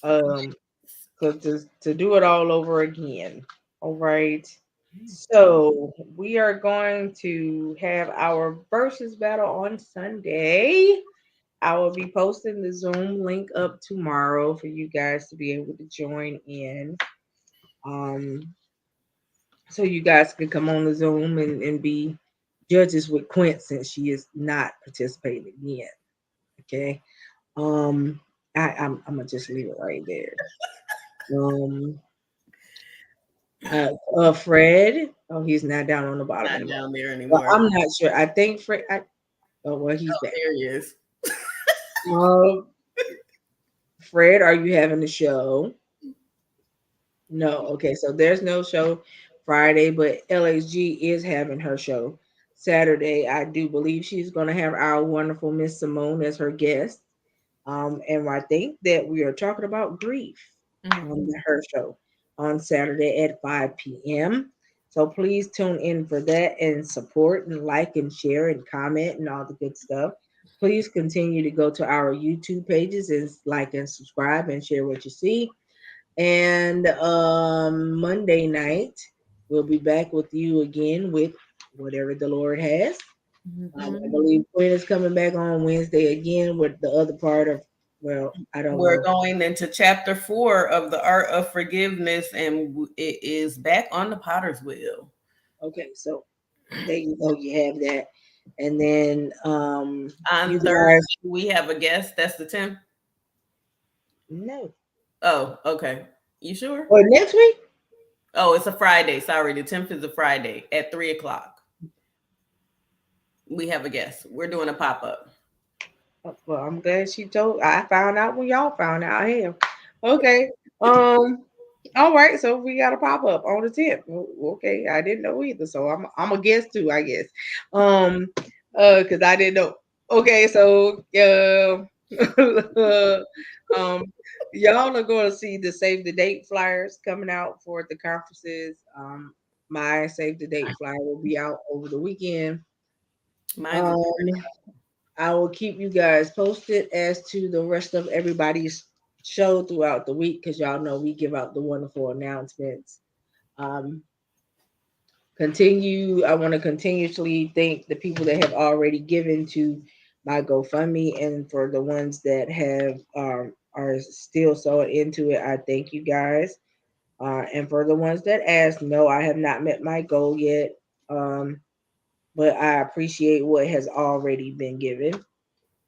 Um, to do it all over again. All right. So we are going to have our versus battle on Sunday. I will be posting the Zoom link up tomorrow for you guys to be able to join in. Um, so you guys can come on the Zoom and be judges with Quint since she is not participating yet. Okay. Um, I'm gonna just leave it right there. Um, Fred. Oh, he's not down on the bottom Not anymore. down there But anymore. I'm not sure. I think Fred. Oh well, he's back. There he is. Uh, Fred, are you having a show? No. Okay, so there's no show Friday, but LHG is having her show Saturday. I do believe she's going to have our wonderful Miss Simone as her guest. And I think that we are talking about grief on her show on Saturday at 5 p.m. So please tune in for that and support and like and share and comment and all the good stuff. Please continue to go to our YouTube pages and like and subscribe and share what you see. And Monday night, we'll be back with you again with whatever the Lord has. I believe Quinn is coming back on Wednesday again with the other part of, well, I don't We're know. going into chapter 4 of the art of forgiveness, and it is back on the potter's wheel. Okay, so there you go. You have that. And then On you Thursday, guys, we have a guest. That's the 10th. no. Oh, okay. You sure? Or next week? Oh, it's a Friday. Sorry, the 10th is a Friday at 3 o'clock. We have a guest. We're doing a pop up. Well, I'm glad she told. I found out when y'all found out. Hell, okay. Um. All right. So we got a pop up on the 10th. Okay, I didn't know either. So I'm a guess too. I guess. Because I didn't know. Okay. So um, y'all are going to see the save the date flyers coming out for the conferences. My save the date flyer will be out over the weekend. Mine's Um, I will keep you guys posted as to the rest of everybody's show throughout the week because y'all know we give out the wonderful announcements. Um, I want to continuously thank the people that have already given to my GoFundMe, and for the ones that have are still so into it, I thank you guys. And for the ones that asked, no, I have not met my goal yet, but I appreciate what has already been given.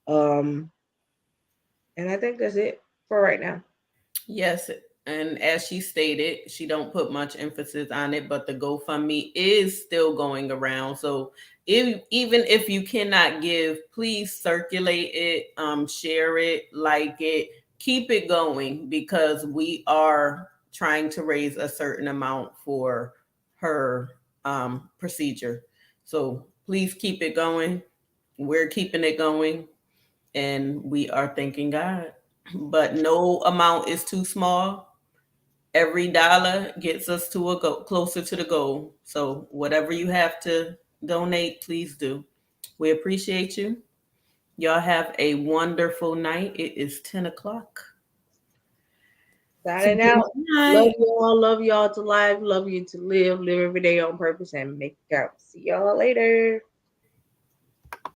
Um, And I think that's it for right now. Yes, and as she stated, she don't put much emphasis on it, but the GoFundMe is still going around. So if even if you cannot give, please circulate it, share it, like it, keep it going because we are trying to raise a certain amount for her procedure. So please keep it going. We're keeping it going, and we are thanking God. But no amount is too small. Every dollar gets us to a go closer to the goal. So whatever you have to donate, please do. We appreciate you. Y'all have a wonderful night. It is 10 o'clock. So Signing good out. night. Love y'all to life, love you to live every day on purpose and make it count. See y'all later.